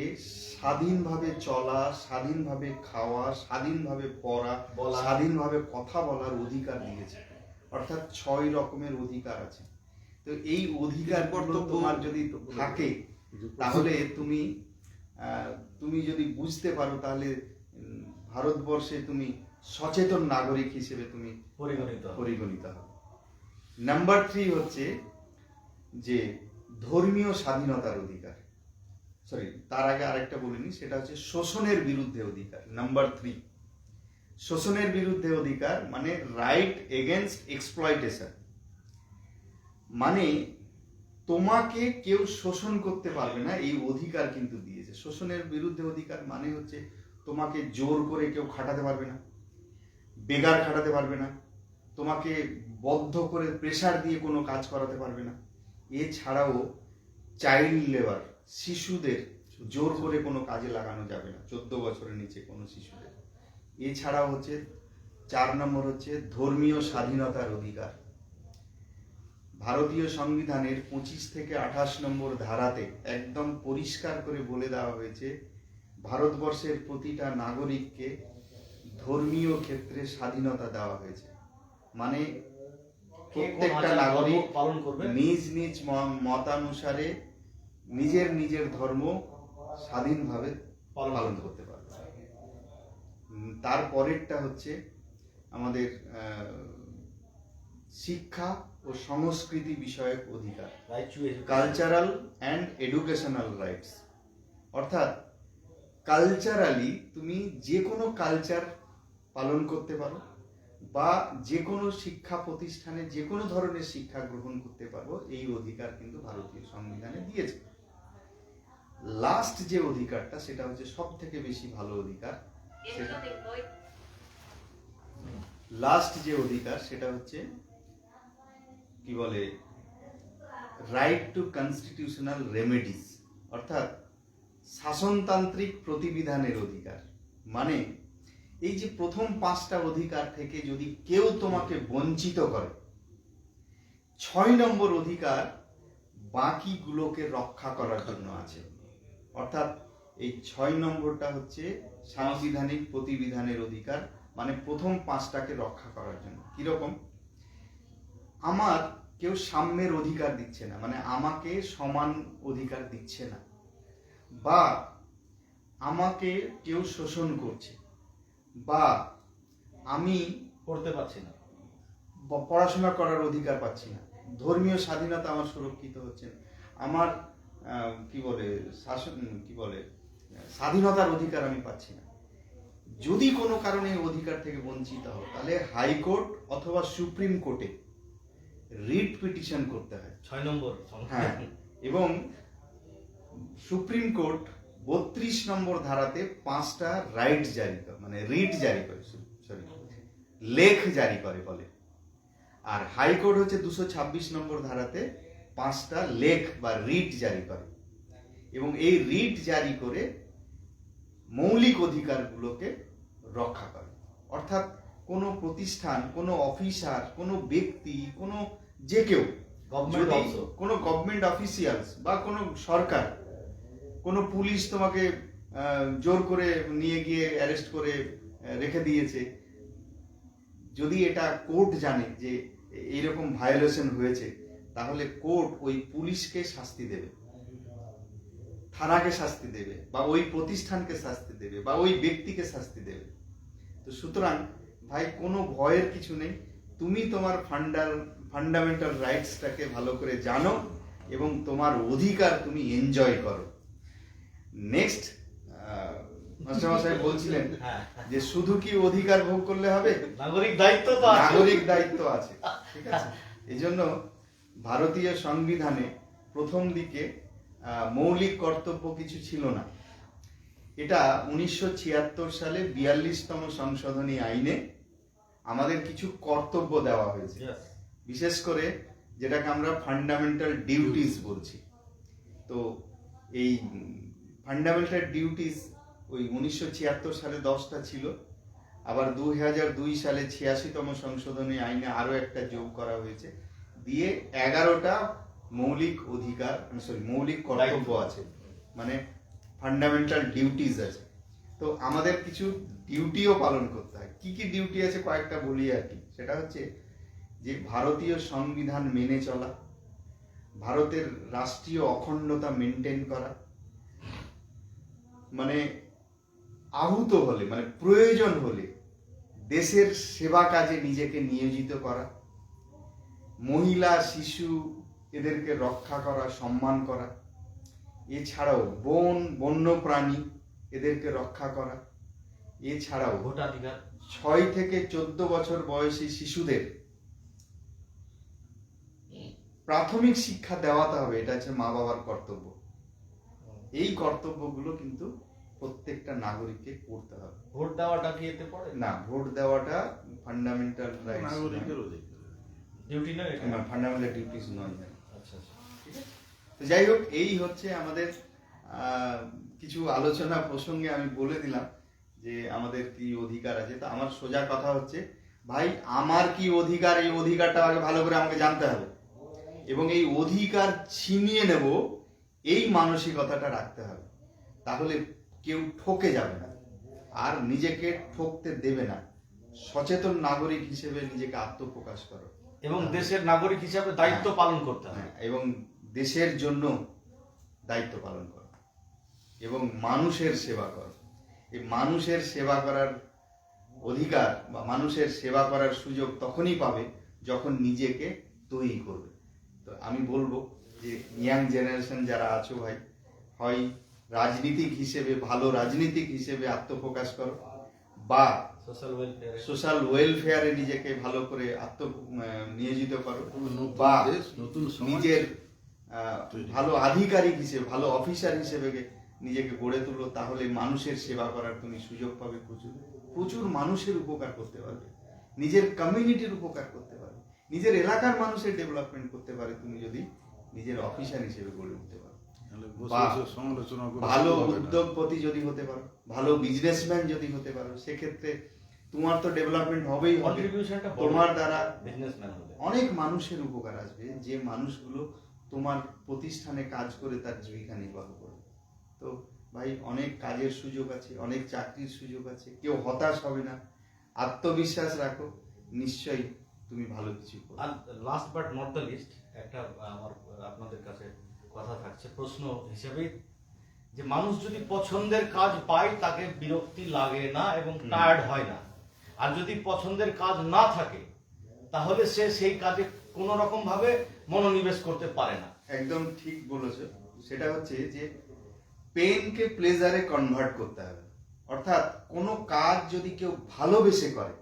স্বাধীনভাবে চলা, স্বাধীনভাবে খাওয়া, স্বাধীনভাবে পড়া, বলা। স্বাধীনভাবে কথা বলার অধিকার দিয়েছে। অর্থাৎ 6 রকমের অধিকার আছে। তো এই অধিকারগুলো তোমার যদি থাকে তাহলে তুমি যদি বুঝতে পারো তাহলে ভারতবর্ষে তুমি সচেতন নাগরিক হিসেবে তুমি পরিগণিত হবে। নাম্বার 3 হচ্ছে যে ধর্মীয় স্বাধীনতার অধিকার। তার আগে আরেকটা বলিনি, সেটা হচ্ছে শোষণের বিরুদ্ধে অধিকার। নাম্বার 3 শোষণের বিরুদ্ধে অধিকার, মানে রাইট এগেনস্ট এক্সপ্লয়টেশন। মানে তোমাকে কেউ শোষণ করতে পারবে না, এই অধিকার কিন্তু দিয়েছে। শোষণের বিরুদ্ধে অধিকার মানে হচ্ছে তোমাকে জোর করে কেউ খাটাতে পারবে না, বেগার খাটাতে পারবে না, তোমাকে বদ্ধ করে প্রেসার দিয়ে কোনো কাজ করাতে পারবে না। এছাড়াও চাইল্ড লেবার, শিশুদের জোর করে কোনো কাজে লাগানো যাবে না, 14 বছরের নিচে কোনো শিশুদের। এছাড়াও হচ্ছে 4 নম্বর হচ্ছে ধর্মীয় স্বাধীনতার অধিকার। ভারতীয় সংবিধানের 25 থেকে 28 নম্বর ধারাতে একদম পরিষ্কার করে বলে দেওয়া হয়েছে ভারতবর্ষের প্রতিটা নাগরিককে ধর্মীয় ক্ষেত্রে স্বাধীনতা দেওয়া হয়েছে। মানে প্রত্যেকটা নাগরিক পালন করবে, নিজ নিজ মতানুসারে নিজের নিজের ধর্ম স্বাধীনভাবে পালন করতে পারবে। তারপরেরটা হচ্ছে আমাদের শিক্ষা ও সংস্কৃতি বিষয়ক অধিকার, কালচারাল অ্যান্ড এডুকেশনাল রাইটস। অর্থাৎ কালচারালি তুমি যে কোনো কালচার পালন করতে পারো বা যে কোনো শিক্ষা প্রতিষ্ঠানে যে কোনো ধরনের শিক্ষা গ্রহণ করতে পারবো, এই অধিকার কিন্তু ভারতীয় সংবিধানে দিয়েছে। লাস্ট যে অধিকারটা সেটা হচ্ছে সব থেকে বেশি ভালো অধিকার। লাস্ট যে অধিকার সেটা হচ্ছে কি বলে, রাইট টু কনস্টিটিউশনাল রেমেডিস, অর্থাৎ শাসনতান্ত্রিক প্রতিবিধানের অধিকার। মানে এই যে প্রথম 5টা অধিকার থেকে যদি কেউ তোমাকে বঞ্চিত করে, 6 নম্বর অধিকার বাকিগুলোকে রক্ষা করার জন্য আছে। অর্থাৎ এই 6 নম্বরটা হচ্ছে সাংবিধানিক প্রতিবিধানের অধিকার, মানে প্রথম 5টাকে রক্ষা করার জন্য। কিরকম? আমার কেউ সাম্যের অধিকার দিচ্ছে না, মানে আমাকে সমান অধিকার দিচ্ছে না, বা আমাকে কেউ শোষণ করছে, বা আমি পড়তে পারছি না, পড়াশোনা করার অধিকার পাচ্ছি না, ধর্মীয় স্বাধীনতা আমার সুরক্ষিত হচ্ছে না, আমার স্বাধীনতার অধিকার আমি পাচ্ছি না। যদি কোনো কারণে এই অধিকার থেকে বঞ্চিত হও তাহলে হাইকোর্ট অথবা সুপ্রিম কোর্টে রিট পিটিশন করতে হয়। 6 নম্বর। হ্যাঁ, এবং সুপ্রিম কোর্ট 32 নম্বর ধারাতে 5টা রাইট জারি করে, মানে রিট জারি করে, সরি লেখ জারি করে বলে। আর হাইকোর্ট হচ্ছে 226 নম্বর ধারাতে 5টা লেখ বা রিট জারি করে, এবং এই রিট জারি করে মৌলিক অধিকারগুলোকে রক্ষা করে। অর্থাৎ কোনো প্রতিষ্ঠান, কোনো অফিসার, কোনো ব্যক্তি, কোনো যে কেউ, Government যদি also. কোনো গভর্নমেন্ট অফিসিয়ালস বা কোনো সরকার, কোনো পুলিশ তোমাকে জোর করে নিয়ে গিয়ে অ্যারেস্ট করে রেখে দিয়েছে, যদি এটা কোর্ট জানে যে এইরকম ভায়োলেশন হয়েছে, তাহলে কোর্ট ওই পুলিশকে শাস্তি দেবে, থানাকে শাস্তি দেবে, বা ওই প্রতিষ্ঠানকে শাস্তি দেবে, বা ওই ব্যক্তিকে শাস্তি দেবে। তো সুতরাং ভাই কোনো ভয়ের কিছু নেই, তুমি তোমার ফান্ডামেন্টাল রাইটসটাকে ভালো করে জানো এবং তোমার অধিকার তুমি এনজয় করো। নেক্সট মাস্টারমশাই বলছিলেন হ্যাঁ, যে শুধু কি অধিকার ভোগ করলে হবে, নাগরিক দায়িত্ব তো আছে। নাগরিক দায়িত্ব আছে, ঠিক আছে। এই জন্য ভারতীয় সংবিধানে প্রথম দিকে মৌলিক কর্তব্য কিছু ছিল না। এটা 1976 সালে 42তম সংশোধনী আইনে আমাদের কিছু কর্তব্য দেওয়া হয়েছে, Yes. বিশেষ করে যেটাকে আমরা ফান্ডামেন্টাল ডিউটিস বলছি। তো এই ফান্ডামেন্টাল ডিউটিস ওই 1976 সালে 10টা ছিল, আবার 2002 সালে 86তম সংশোধনী আইনে আরো একটা যোগ করা হয়েছে, দিয়ে 11টা মৌলিক অধিকার, মৌলিক কর্তব্য আছে, মানে ফান্ডামেন্টাল ডিউটিস আছে। তো আমাদের কিছু ডিউটিও পালন করতে হয়। কি কি ডিউটি আছে কয়েকটা বলি আর কি। সেটা হচ্ছে যে ভারতীয় সংবিধান মেনে চলা, ভারতের রাষ্ট্রীয় অখণ্ডতা মেনটেন করা, মানে আহত হলে, মানে প্রয়োজন হলে দেশের সেবা কাজে নিজেকে নিয়োজিত করা, মহিলা, শিশু এদেরকে রক্ষা করা, সম্মান করা, এছাড়াও বন্য প্রাণী এদেরকে রক্ষা করা, এছাড়াও ভোটাধিকার, 6 থেকে 14 বছর বয়সী শিশুদের প্রাথমিক শিক্ষা দেওয়াতে হবে, এটা হচ্ছে মা বাবার কর্তব্য। এই কর্তব্যগুলো কিন্তু প্রত্যেকটা নাগরিককে করতে হবে। ভোট দেওয়াটা কি এতে পড়ে? না, ভোট দেওয়াটা ফান্ডামেন্টাল রাইটস, নাগরিকের অধিকার। ডিউটি নয় এটা? ফান্ডামেন্টাল ডিউটিস নয়। আচ্ছা আচ্ছা। ঠিক আছে। তো যাই হোক, এই হচ্ছে আমাদের কিছু আলোচনা প্রসঙ্গে আমি বলে দিলাম যে আমাদের কি অধিকার আছে। তো আমার সোজা কথা হচ্ছে, ভাই আমার কি অধিকার, এই অধিকারটা আগে ভালো করে আমাকে জানতে হবে, এবং এই অধিকার ছিনিয়ে নেব এই মানসিকতাটা রাখতে হবে। তাহলে কেউ ঠকে যাবে না, আর নিজেকে ঠকতে দেবে না। সচেতন নাগরিক হিসেবে নিজেকে আত্মপ্রকাশ করো, এবং দেশের নাগরিক হিসাবে দায়িত্ব পালন করতে হবে। হ্যাঁ, এবং দেশের জন্য দায়িত্ব পালন করো এবং মানুষের সেবা করো। এই মানুষের সেবা করার অধিকার বা মানুষের সেবা করার সুযোগ তখনই পাবে যখন নিজেকে তৈরি করবে। তো আমি বলবো যে ইয়াং জেনারেশন যারা আছো ভাই, হয় রাজনীতিক হিসেবে, ভালো রাজনীতিক হিসেবে আত্মপ্রকাশ করো, বা সোশ্যাল ওয়েলফেয়ার, সোশ্যাল ওয়েলফেয়ারে নিজেকে ভালো করে নিয়োজিত করো, নতুন বা দেশ, নতুন সমাজ নিজের তৈরি। ভালো আধিকারিক হিসেবে, ভালো অফিসার হিসেবে নিজেকে গড়ে তুলো। তাহলে মানুষের সেবা করার তুমি সুযোগ পাবে, প্রচুর প্রচুর মানুষের উপকার করতে পারবে, নিজের কমিউনিটির উপকার করতে পারবে, নিজের এলাকার মানুষের ডেভেলপমেন্ট করতে পারে তুমি যদি নিজের অফিসার হিসেবে গড়ে উঠতে পারো। তাহলে বসে বা বসে সমালোচনা করে ভালো শুরু হবে না। উদ্যোগপতি যদি হতে পারো, ভালো বিজনেসম্যান যদি হতে পারো, সেক্ষেত্রে তোমার তো ডেভেলপমেন্ট হবেই হবে। কন্ট্রিবিউশনটা তোমার দ্বারা বিজনেসম্যান হবে, অনেক মানুষের উপকার আসবে, যে মানুষগুলো তোমার প্রতিষ্ঠানে কাজ করে তার জীবিকা নির্বাহ করবে। তো ভাই, অনেক কাজের সুযোগ আছে, অনেক চাকরির সুযোগ আছে, কেউ হতাশ হবে না, আত্মবিশ্বাস রাখো, নিশ্চয়ই তুমি ভালো কিছু করবে। আর last but not the least, একটা আমার আপনাদের কাছে কথা থাকছে প্রশ্ন হিসেবেই, যে মানুষ যদি পছন্দের কাজ পায় তাকে বিরক্তি লাগে না এবং টায়ার্ড হয় না, আর যদি পছন্দের কাজ না থাকে তাহলে সে সেই কাজে কোনো রকম ভাবে মনোনিবেশ করতে পারে না। একদম ঠিক বলেছো। সেটা হচ্ছে যে পেনকে প্লেজারে কনভার্ট করতে হবে। অর্থাৎ কোনো কাজ যদি কেউ ভালোবেসে করে,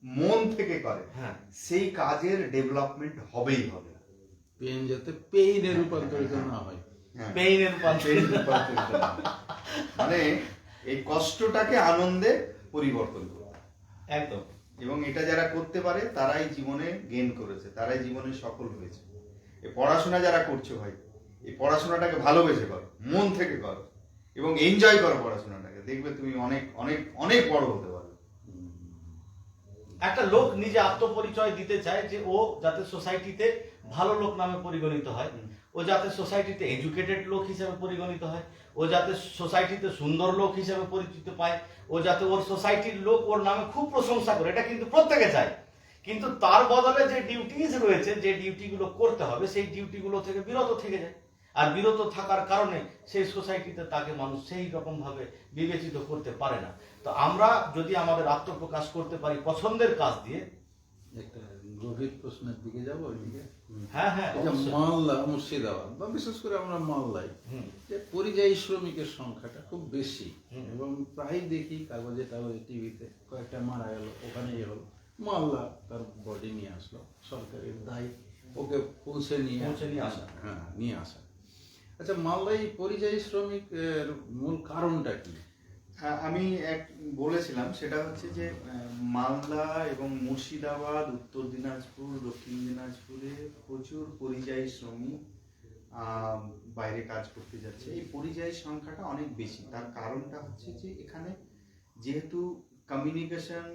মন থেকে করে, হ্যাঁ, সেই কাজের ডেভেলপমেন্ট হবেই হবে। পেন যাতে পেইনে রূপান্তরিত না হয়। হ্যাঁ। পেইনের রূপান্তরিত। মানে এই কষ্টটাকে আনন্দে পরিবর্তন করতে, একদম। এবং এটা যারা করতে পারে তারাই জীবনে গেইন করেছে, তারাই জীবনে সফল হয়েছে। এই পড়াশোনা যারা করছো ভাই, এই পড়াশোনাটাকে ভালোবেসে করো, মন থেকে করো এবং এনজয় করো পড়াশোনাটাকে, দেখবে তুমি অনেক অনেক অনেক বড় হতে পারবে। একটা লোক নিজে আত্মপরিচয় দিতে চায় যে ও যাতে সোসাইটিতে ভালো লোক নামে পরিগণিত হয়, ও যাতে সোসাইটিতে এডুকেটেড লোক হিসেবে পরিগণিত হয়, ও যাতে সোসাইটিতে সুন্দর লোক হিসেবে পরিচিত পায়, ও যাতে ওর সোসাইটির লোক ওর নামে খুব প্রশংসা করে, এটা কিন্তু প্রত্যেকে চায়। কিন্তু তার বদলে যে ডিউটিজ রয়েছে, যে ডিউটিগুলো করতে হবে, সেই ডিউটিগুলো থেকে বিরত থেকে যায়। আর বিরত থাকার কারণে সেই সোসাইটিতে তাকে মানুষ সেই রকম ভাবে বিবেচিত করতে পারে না। তো আমরা যদি আমাদের আত্মপ্রকাশ করতে পারি পছন্দের কাজ দিয়ে। একটা গভীর প্রশ্নের দিকে যাবো ওইদিকে। হ্যাঁ হ্যাঁ, এই যে অবশ্যই। মালদা, মুর্শিদাবাদ বা বিশেষ করে আমরা মালদায় যে পরিযায়ী শ্রমিকের সংখ্যাটা খুব বেশি, এবং প্রায় দেখি কাগজে টাগজে টিভিতে কয়েকটা মারা গেল, ওখানে হলো মালদা তার বডি নিয়ে আসলো, সরকারের দায় ওকে পৌঁছে নিয়ে আসা। হ্যাঁ, নিয়ে আসা। আচ্ছা, মালদায় পরিযায়ী শ্রমিকের মূল কারণটা কি? আমি বলেছিলাম, সেটা হচ্ছে যে মালদা এবং মুর্শিদাবাদ, উত্তর দিনাজপুর, দক্ষিণ দিনাজপুরে প্রচুর পরিযায়ী শ্রমিক বাইরে কাজ করতে যাচ্ছে। এই পরিযায়ী সংখ্যাটা অনেক বেশি। তার কারণটা হচ্ছে যে এখানে যেহেতু কমিউনিকেশন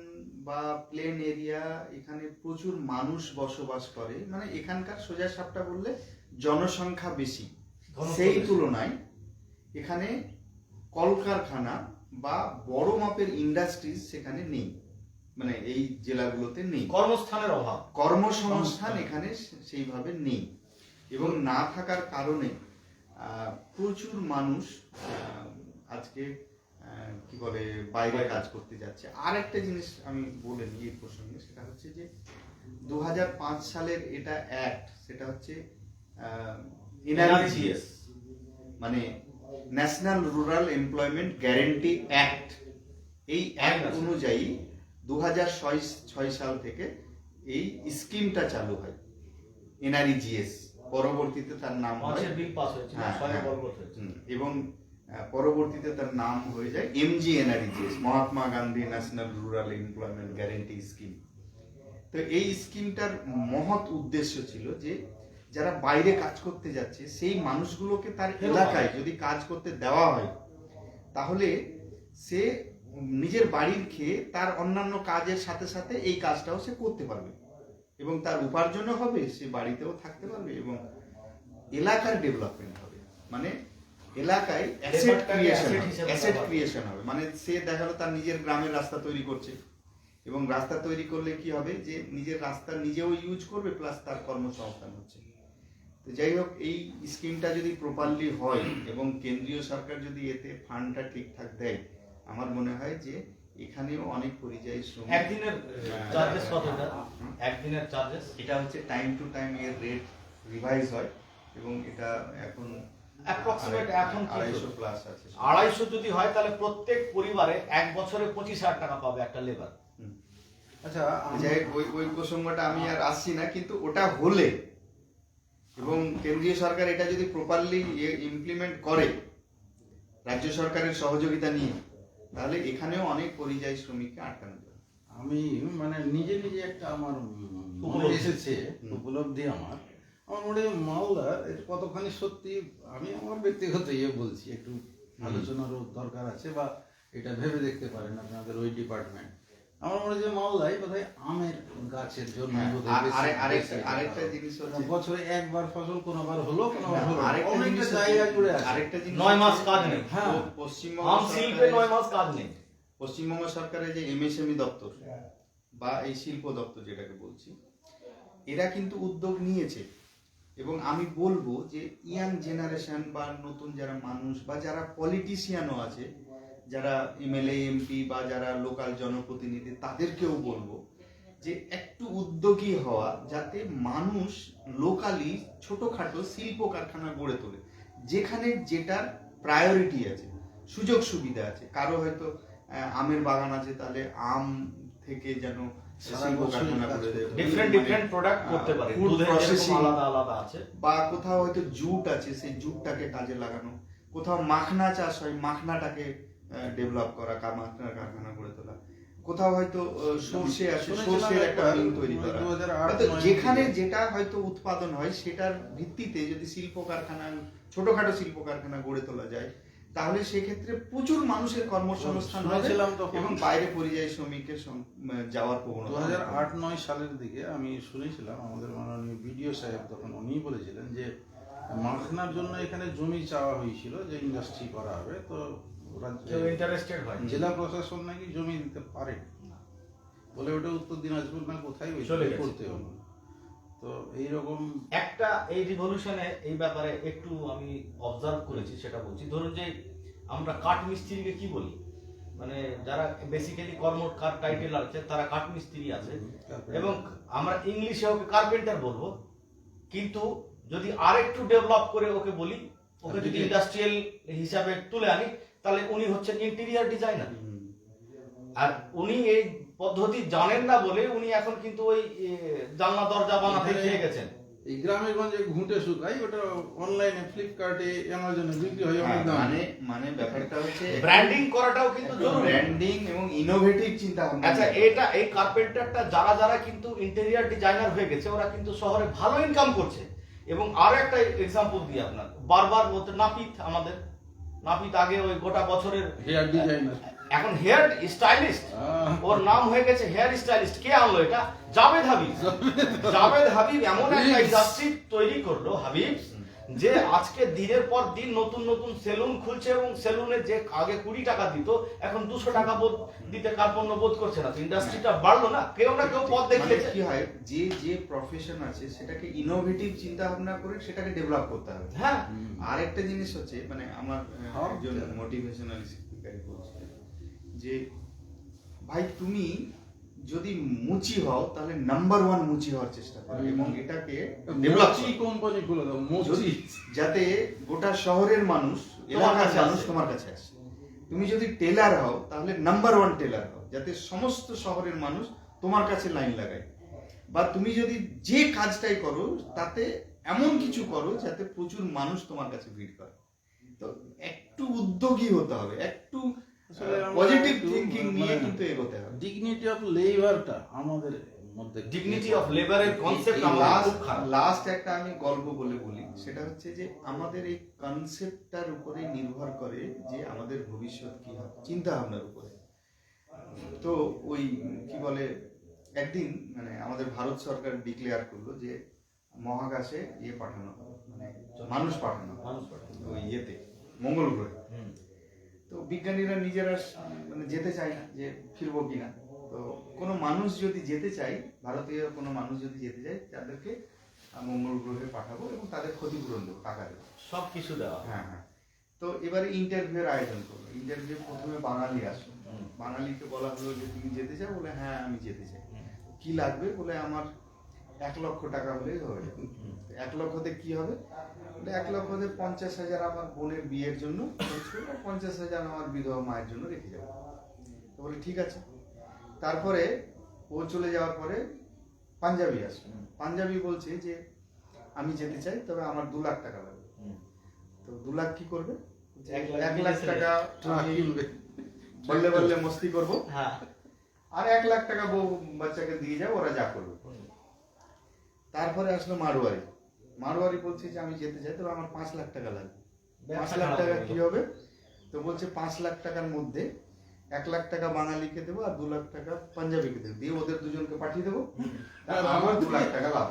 বা প্লেন এরিয়া, এখানে প্রচুর মানুষ বসবাস করে, মানে এখানকার সোজা সাপটা বললে জনসংখ্যা বেশি, সেই তুলনায় এখানে কলকারখানা বা বড় মাপের ইন্ডাস্ট্রিজ সেখানে নেই, মানে এই জেলাগুলোতে নেই। কর্মস্থানের অভাব, কর্মসংস্থান এখানে সেইভাবে নেই, এবং না থাকার কারণে প্রচুর মানুষ আজকে কি বলে বাইরে কাজ করতে যাচ্ছে। আর একটা জিনিস আমি বলে নিই এই প্রসঙ্গে, সেটা হচ্ছে যে 2005 সালের এটা অ্যাক্ট, সেটা হচ্ছে NRGS, মানে national rural employment guarantee act. এই অ্যাক্ট অনুযায়ী 2006 সাল থেকে এই স্কিমটা চালু হয়, NRGS। পরবর্তীতে তার নাম হয়, এবং পরবর্তীতে তার নাম হয়ে যায় MGNRGS, Mahatma Gandhi national rural employment guarantee scheme. তো এই স্কিমটার মহৎ উদ্দেশ্য ছিল যে যারা বাইরে কাজ করতে যাচ্ছে সেই মানুষগুলোকে তার এলাকায় যদি কাজ করতে দেওয়া হয়, তাহলে সে নিজের বাড়ির খেয়ে তার অন্যান্য কাজের সাথে সাথে এই কাজটাও সে করতে পারবে, এবং তার উপার্জনও হবে, সে বাড়িতেও থাকতে পারবে, এবং এলাকার ডেভেলপমেন্ট হবে। মানে এলাকায় অ্যাসেট ক্রিয়েশন হবে। মানে সে দেখা গেল তার নিজের গ্রামের রাস্তা তৈরি করছে, এবং রাস্তা তৈরি করলে কি হবে যে নিজের রাস্তা নিজেও ইউজ করবে, প্লাস তার কর্মসংস্থান হচ্ছে। তো যাই হোক, এই স্কিমটা যদি প্রপারলি হয় এবং কেন্দ্রীয় সরকার যদি এতে ফান্ডটা ঠিকঠাক দেয়, আমার মনে হয় যে এখানেও অনেক পরিযায়ী শ্রমিক। একদিনের চার্জেস কতটা? একদিনের চার্জেস এটা হচ্ছে টাইম টু টাইম এর রেট রিভাইজ হয়, এবং এটা এখন অ্যাপ্রক্সিমেট এখন 250 প্লাস আছে। 250 যদি হয় তাহলে প্রত্যেক পরিবারে এক বছরে 25,000 টাকা পাবে একটা লেবার। আচ্ছা, যাই হোক, ওই প্রসঙ্গটা আমি আর আসছি না, কিন্তু ওটা হলে এবং কেন্দ্রীয় সরকার এটা যদি প্রপারলি ইমপ্লিমেন্ট করে রাজ্য সরকারের সহযোগিতা নিয়ে, তাহলে এখানেও অনেক পরিযায়ী শ্রমিককে আটকানো যাবে। আমি মানে নিজে নিজে একটা আমার মনে এসেছে উপলব্ধি, আমার মনে হয় মালদা এটা কতখানি সত্যি, আমি আমার ব্যক্তিগত বলছি, একটু আলোচনারও দরকার আছে, বা এটা ভেবে দেখতে পারেন আপনাদের ওই ডিপার্টমেন্ট। আমার মনে হয় যে মালদায় বোধহয় আমের গাছের জন্য আরেকটা জিনিস হচ্ছে বছরে একবার ফসল কোনোবার হলো, কোনোবার হলো, আরেকটা অনেকটা জিনিস জায়গা জুড়ে আছে। আরেকটা জিনিস 9 মাস কাজ নেই। হ্যাঁ, আম শিল্পে 9 মাস কাজ নেই। পশ্চিমবঙ্গ সরকারের যে MSME দপ্তর বা এই শিল্প দপ্তর যেটাকে বলছি, এরা কিন্তু উদ্যোগ নিয়েছে, এবং আমি বলবো যে ইয়াং জেনারেশন বা নতুন যারা মানুষ বা যারা পলিটিশিয়ানও আছে, যারা MLA MP বা যারা লোকাল জনপ্রতিনিধি, তাদেরকেও বলবো যে একটু উদ্যোগী হওয়া, যাতে মানুষ লোকালি ছোটখাটো শিল্প কারখানা গড়ে তোলে, যেখানে যেটার প্রায়োরিটি আছে, সুযোগ সুবিধা আছে। কারো হয়তো আমের বাগান আছে, তাহলে আম থেকে যেন সারা শিল্প বছরই কারখানা কাজ করে দেবে। করতে ডিফারেন্ট প্রোডাক্ট করতে পারে, Food দুধের processing। যেরকম আলাদা আলাদা আছে। বা কোথাও হয়তো জুট আছে, সেই জুটটাকে কাজে লাগানো, কোথাও মাখনা চাষ হয়, মাখনাটাকে ডেভেলপ করা, মাখনার কারখানা গড়ে তোলা, কোথাও হয়তো সর্ষে আছে, সর্ষের একটা মিল তৈরি করা। 2008 অর্থাৎ যেখানে যেটা হয়তো উৎপাদন হয় সেটার ভিত্তিতে যদি শিল্প কারখানা, ছোটখাটো শিল্প কারখানা গড়ে তোলা যায়, তাহলে সেক্ষেত্রে প্রচুর মানুষের কর্মসংস্থান হবে শুনেছিলাম তখন। এবং বাইরে পরিযায়ী শ্রমিকের যাওয়ার প্রবণতা হবে। 2008-9 সালের দিকে আমি শুনেছিলাম, আমাদের মাননীয় বিডিও সাহেব তখন উনি বলেছিলেন যে মাখনার জন্য এখানে জমি চাওয়া হয়েছিল, যে ইন্ডাস্ট্রি করা হবে, তো কেউ ইন্টারেস্টেড হয় জেলা প্রশাসন নাকি জমি দিতে পারে বলে ওটা উত্তর দিনাজপুর না কোথায় চলে গেছে। করতে হলো। তো এইরকম একটা এই রিভলিউশনে এই ব্যাপারে একটু আমি অবজার্ভ করেছি, সেটা বলছি। ধরুন যে আমরা কাঠ মিস্ত্রিকে কি বলি, মানে যারা বেসিক্যালি কার টাইটেল আছে তারা কাঠ মিস্ত্রি আছে, এবং আমরা ইংলিশে ওকে কার্পেন্টার বলবো, কিন্তু যদি আরেকটু ডেভেলপ করে ওকে বলি, ওকে যদি ইন্ডাস্ট্রিয়াল হিসাবে তুলে আনি, তাহলে উনি হচ্ছেন ইন্টেরিয়ার ডিজাইনার। আর উনি এই পদ্ধতি জানেন না বলে উনি এখন কিন্তু ওই জানলা দরজা বানাতে শিখে গেছেন। এই গ্রামে গঞ্জে ঘুঁটে শুকাই, ওটা অনলাইনে ফ্লিপকার্টে অ্যামাজনে বিক্রি হয় অনেক দাম। মানে ব্যাপারটা হচ্ছে ব্র্যান্ডিং করাটাও কিন্তু জরুরি। ব্র্যান্ডিং এবং ইনোভেটিভ চিন্তা ভাবনা। আচ্ছা, এই কার্পেন্টারটা যারা কিন্তু ইন্টেরিয়ার ডিজাইনার হয়ে গেছে, ওরা কিন্তু শহরে ভালো ইনকাম করছে। এবং আরো একটা এক্সাম্পল দিই আপনার, বারবার বলতে নাপিত, আমাদের নাপিত আগে ওই গোটা বছরের হেয়ার ডিজাইনার, এখন হেয়ার স্টাইলিস্ট, ওর নাম হয়ে গেছে হেয়ার স্টাইলিস্ট। কে আনলো এটা? জাভেদ হাবিব। জাভেদ হাবিব এমন একটা ইন্ডাস্ট্রি তৈরি করলো হাবিব, যে আজকে দিনের পর দিন নতুন নতুন সেলুন খুলছে, এবং সেলুনে যে আগে 20 টাকা দিত, এখন 200 টাকা দিতে কার্পণ্য বোধ করছে না। ইন্ডাস্ট্রিটা বাড়লো না, কেউ না কেউ পথ দেখিয়েছে। কি হয়, যে প্রফেশন আছে সেটাকে ইনোভেটিভ চিন্তা ভাবনা করে সেটাকে ডেভেলপ করতে হবে। হ্যাঁ, আর একটা জিনিস হচ্ছে, মানে আমার একজন মোটিভেশনাল স্পিকার বলছে যে ভাই তুমি যদি মুচি হও তাহলে নাম্বার 1 মুচি হওয়ার চেষ্টা করো, এবং এটাকে ডেভেলপ কোম্পানি খুলে দাও যদি, যাতে গোটা শহরের মানুষ, এলাকার মানুষ তোমার কাছে আসে। তুমি যদি টেলার হও তাহলে নাম্বার 1 টেলার হও, যাতে সমস্ত শহরের মানুষ তোমার কাছে লাইন লাগায়। বা তুমি যদি যে কাজটাই করো তাতে এমন কিছু করো যাতে প্রচুর মানুষ তোমার কাছে ভিড় করে। তো একটু উদ্যোগী হতে হবে, একটু পজিটিভ থিংকিং নিয়ে কিন্তু এগোতে হবে। ডিগনিটি অফ লেবারটা আমাদের মধ্যে, ডিগনিটি অফ লেবারের কনসেপ্ট আমাদের খুব খারাপ। লাস্ট একটা আমি গল্প বলি, সেটা হচ্ছে যে আমাদের এই কনসেপ্টটার উপরে নির্ভর করে যে আমাদের ভবিষ্যৎ কি হবে, চিন্তা ভাবনার উপরে। তো ওই কি বলে, একদিন মানে আমাদের ভারত সরকার ডিক্লেয়ার করলো যে মহাকাশে পাঠানো হবে, মানে মানুষ পাঠানো হবে ওই মঙ্গল গ্রহে। তো বিজ্ঞানীরা নিজেরা মানে যেতে চায় না, যে ফিরবো কিনা। তো কোনো মানুষ যদি যেতে চায়, ভারতীয় কোনো মানুষ যদি যেতে চায়, তাদেরকে মঙ্গল গ্রহে পাঠাবো এবং তাদের ক্ষতিপূরণ দেবো, টাকা দেবো, সব কিছু দেওয়া। হ্যাঁ। তো এবারে ইন্টারভিউর আয়োজন করলো। ইন্টারভিউ প্রথমে বাঙালি আসলো, বাঙালিকে বলা হলো যে তুমি যেতে চাও? বলে হ্যাঁ আমি যেতে চাই। কি লাগবে? বলে আমার 1 লক্ষ টাকা হলেই হবে। 1 লক্ষতে কি হবে? বলে 1 লক্ষতে 50,000 আমার বোনের বিয়ের জন্য, 50,000 আমার বিধবা মায়ের জন্য রেখে যাবো। তো বলে ঠিক আছে। তারপরে ও চলে যাওয়ার পরে পাঞ্জাবি আসলো। পাঞ্জাবি বলছে যে আমি যেতে চাই, তবে আমার 2 লাখ টাকা লাগবে। তো 2 লাখ কি করবে? 1 লাখ টাকা বললে মস্তি করবো, আর 1 লাখ টাকা বউ বাচ্চাকে দিয়ে যাবো, ওরা যা করবে। তারপরে আসলো মারোয়ারি বলছে যে আমি যেতে চাই, তবে আমার 5 লাখ টাকা লাগবে। 5 লাখ টাকা কি হবে? তো বলছে 5 লাখ টাকার মধ্যে 1 লাখ টাকা বাঙালিকে দেবো আর 2 লাখ টাকা পাঞ্জাবিকে দেবো, দিয়ে ওদের দুজনকে পাঠিয়ে দেবো, আমার 2 লাখ টাকা লাভ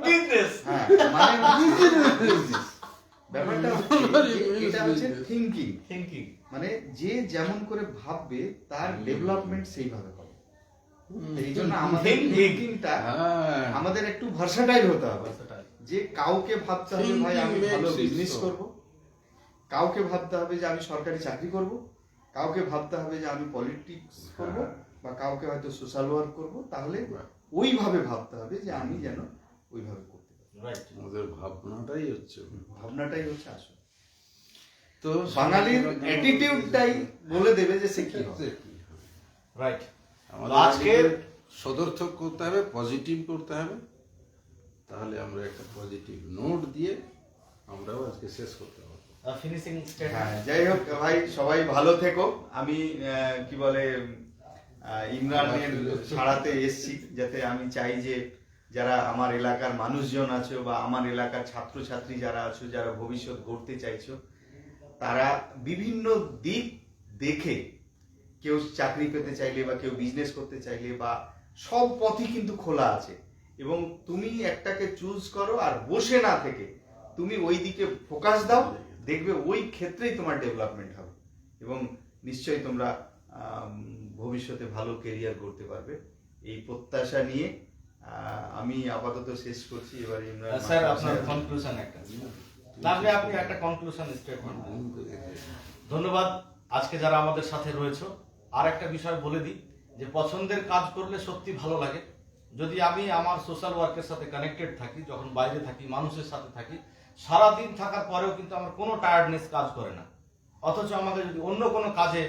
থাকে। হ্যাঁ, মানে ব্যাপারটা এটা হচ্ছে থিঙ্কিং, মানে যে যেমন করে ভাববে তার ডেভেলপমেন্ট সেইভাবে হবে। এই জন্য আমাদের থিঙ্কিংটা আমাদের একটু ভার্সাটাইল হতে হবে, যে কাউকে ভাবতে হবে ভাই আমি ভালো বিজনেস করব, কাউকে ভাবতে হবে যে আমি সরকারি চাকরি করব, কাউকে ভাবতে হবে যে আমি পলিটিক্স করব, বা কাউকে হয়তো সোশ্যাল ওয়ার্ক করব। তাহলে ওইভাবে ভাবতে হবে যে আমি যেন ওইভাবে করতে পারি। আমাদের ভাবনাটাই হচ্ছে আসল। তো বাঙালির অ্যাটিটিউডটাই বলে দেবে যে সে কি হবে। রাইট। আমাদের আজকের সদর্থক করতে হবে, পজিটিভ করতে হবে, তাহলে আমরা একটা পজিটিভ নোট দিয়ে আমরাও আজকে শেষ করতে পারবো। ফিনিশিং হ্যাঁ, স্টেটমেন্ট। যাই হোক ভাই, সবাই ভালো থেকো। আমি কি বলে ইমরানের ছাড়াতে এসছি, যাতে আমি চাই যে যারা আমার এলাকার মানুষজন আছো বা আমার এলাকার ছাত্রছাত্রী যারা আছো, যারা ভবিষ্যৎ গড়তে চাইছো, তারা বিভিন্ন দিক দেখে, কেউ চাকরি পেতে চাইলে বা কেউ বিজনেস করতে চাইলে, বা সব পথই কিন্তু খোলা আছে, এবং তুমি একটাকে চুজ করো আর বসে না থেকে তুমি ওই দিকে ফোকাস দাও, দেখবে ওই ক্ষেত্রেই তোমার ডেভেলপমেন্ট হবে এবং নিশ্চয়ই তোমরা ভবিষ্যতে ভালো কেরিয়ার করতে পারবে। এই প্রত্যাশা নিয়ে আমি আপাতত শেষ করছি। এবারে ইমরান স্যার, মাস্টার আপনার সাহেব। কনক্লুশন একটা তাহলে আপনি একটা কনক্লুশন স্টেটমেন্ট। ধন্যবাদ আজকে যারা আমাদের সাথে রয়েছে। আর একটা বিষয় বলে দিই যে পছন্দের কাজ করলে সত্যি ভালো লাগে। যদি আমি আমার সোশ্যাল ওয়ার্কের সাথে কানেক্টেড থাকি, যখন বাইরে থাকি, মানুষের সাথে থাকি, সারাদিন থাকার পরেও কিন্তু আমার কোনো টায়ার্ডনেস কাজ করে না। অথচ আমাকে যদি অন্য কোনো কাজে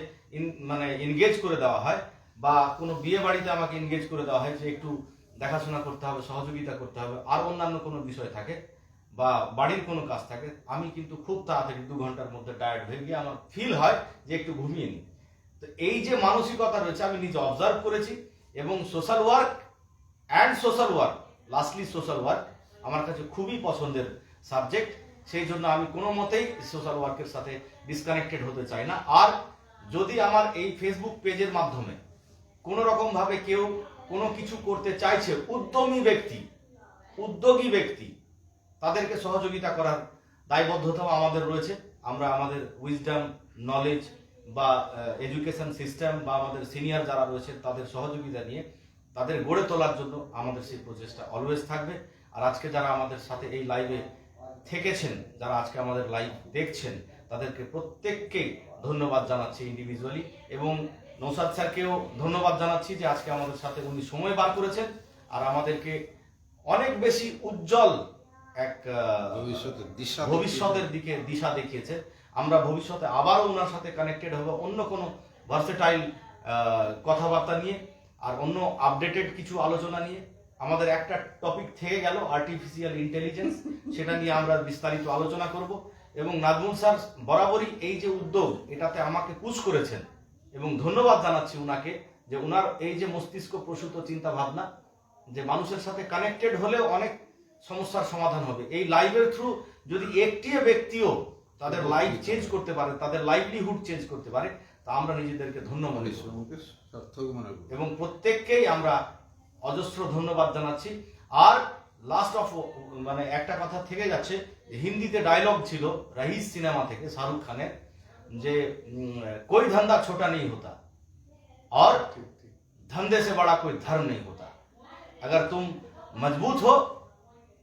মানে এনগেজ করে দেওয়া হয়, বা কোনো বিয়ে বাড়িতে আমাকে এনগেজ করে দেওয়া হয় যে একটু দেখাশোনা করতে হবে, সহযোগিতা করতে হবে, আর অন্যান্য কোনো বিষয় থাকে বা বাড়ির কোনো কাজ থাকে, আমি কিন্তু খুব তাড়াতাড়ি 2 ঘন্টার মধ্যে টায়ার্ড হয়ে গিয়ে আমার ফিল হয় যে একটু ঘুমিয়ে নিই। তো এই যে মানসিকতা রয়েছে আমি নিজে অবজার্ভ করেছি, এবং social work lastly social work আমার কাছে খুবই পছন্দের সাবজেক্ট। সেই জন্য আমি কোনো মতেই সোশ্যাল ওয়ার্কের সাথে ডিসকানেক্টেড হতে চাই না। আর যদি আমার এই ফেসবুক পেজের মাধ্যমে কোনো রকম ভাবে কেউ কোনো কিছু করতে চাইছে, উদ্যোগী ব্যক্তি, তাদেরকে সহযোগিতা করার দায়বদ্ধতাও আমাদের রয়েছে। আমরা আমাদের উইজডম, নলেজ বা এডুকেশন সিস্টেম বা আমাদের সিনিয়র যারা রয়েছে তাদের সহযোগিতা নিয়ে তাদের গড়ে তোলার জন্য আমাদের সেই প্রচেষ্টা অলওয়েজ থাকবে। আর আজকে যারা আমাদের সাথে এই লাইভে থেকেছেন, যারা আজকে আমাদের লাইভ দেখছেন, তাদেরকে প্রত্যেককে ধন্যবাদ জানাচ্ছি ইন্ডিভিজুয়ালি, এবং নৌসাদ স্যারকেও ধন্যবাদ জানাচ্ছি যে আজকে আমাদের সাথে উনি সময় বার করেছেন আর আমাদেরকে অনেক বেশি উজ্জ্বল এক ভবিষ্যতের দিকে দিশা দেখিয়েছে। আমরা ভবিষ্যতে আবারও ওনার সাথে কানেক্টেড হব অন্য কোনো ভার্সেটাইল কথাবার্তা নিয়ে আর অন্য আপডেটেড কিছু আলোচনা নিয়ে। আমাদের একটা টপিক থেকে গেল আর্টিফিশিয়াল ইন্টেলিজেন্স, সেটা নিয়ে আমরা বিস্তারিত আলোচনা করব। এবং নাজমুল স্যার বরাবরই এই যে উদ্যোগ, এটাতে আমাকে পুশ করেছেন এবং ধন্যবাদ জানাচ্ছি উনাকে, যে উনার এই যে মস্তিষ্ক প্রসূত চিন্তা ভাবনা, যে মানুষের সাথে কানেক্টেড হলে অনেক সমস্যার সমাধান হবে। এই লাইভের থ্রু যদি একটি ব্যক্তিও তাদের লাইফ চেঞ্জ করতে পারে, তাদের লাইভলিহুড চেঞ্জ করতে পারে, তা আমরা নিজেদেরকে ধন্য মনে করি এবং প্রত্যেককেই আমরা অজস্র ধন্যবাদ জানাচ্ছি। আর লাস্ট অফ মানে একটা কথা থেকে যাচ্ছে, হিন্দিতে ডায়লগ ছিল রহিস সিনেমা থেকে, শাহরুখ খানের, যে कोई धंधा छोटा नहीं होता और धंधे से बड़ा कोई धर्म नहीं होता। अगर तुम मजबूत हो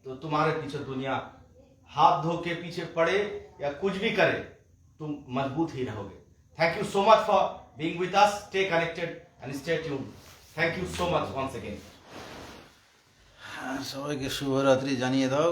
तो तुम्हारे पीछे दुनिया हाथ धो के पीछे पड़े या कुछ भी करे, तुम मजबूत ही रहोगे। Thank you so much for being with us. Stay connected and stay tuned. Thank you so much once again. সবাইকে শুভরাত্রি জানিয়ে দাও।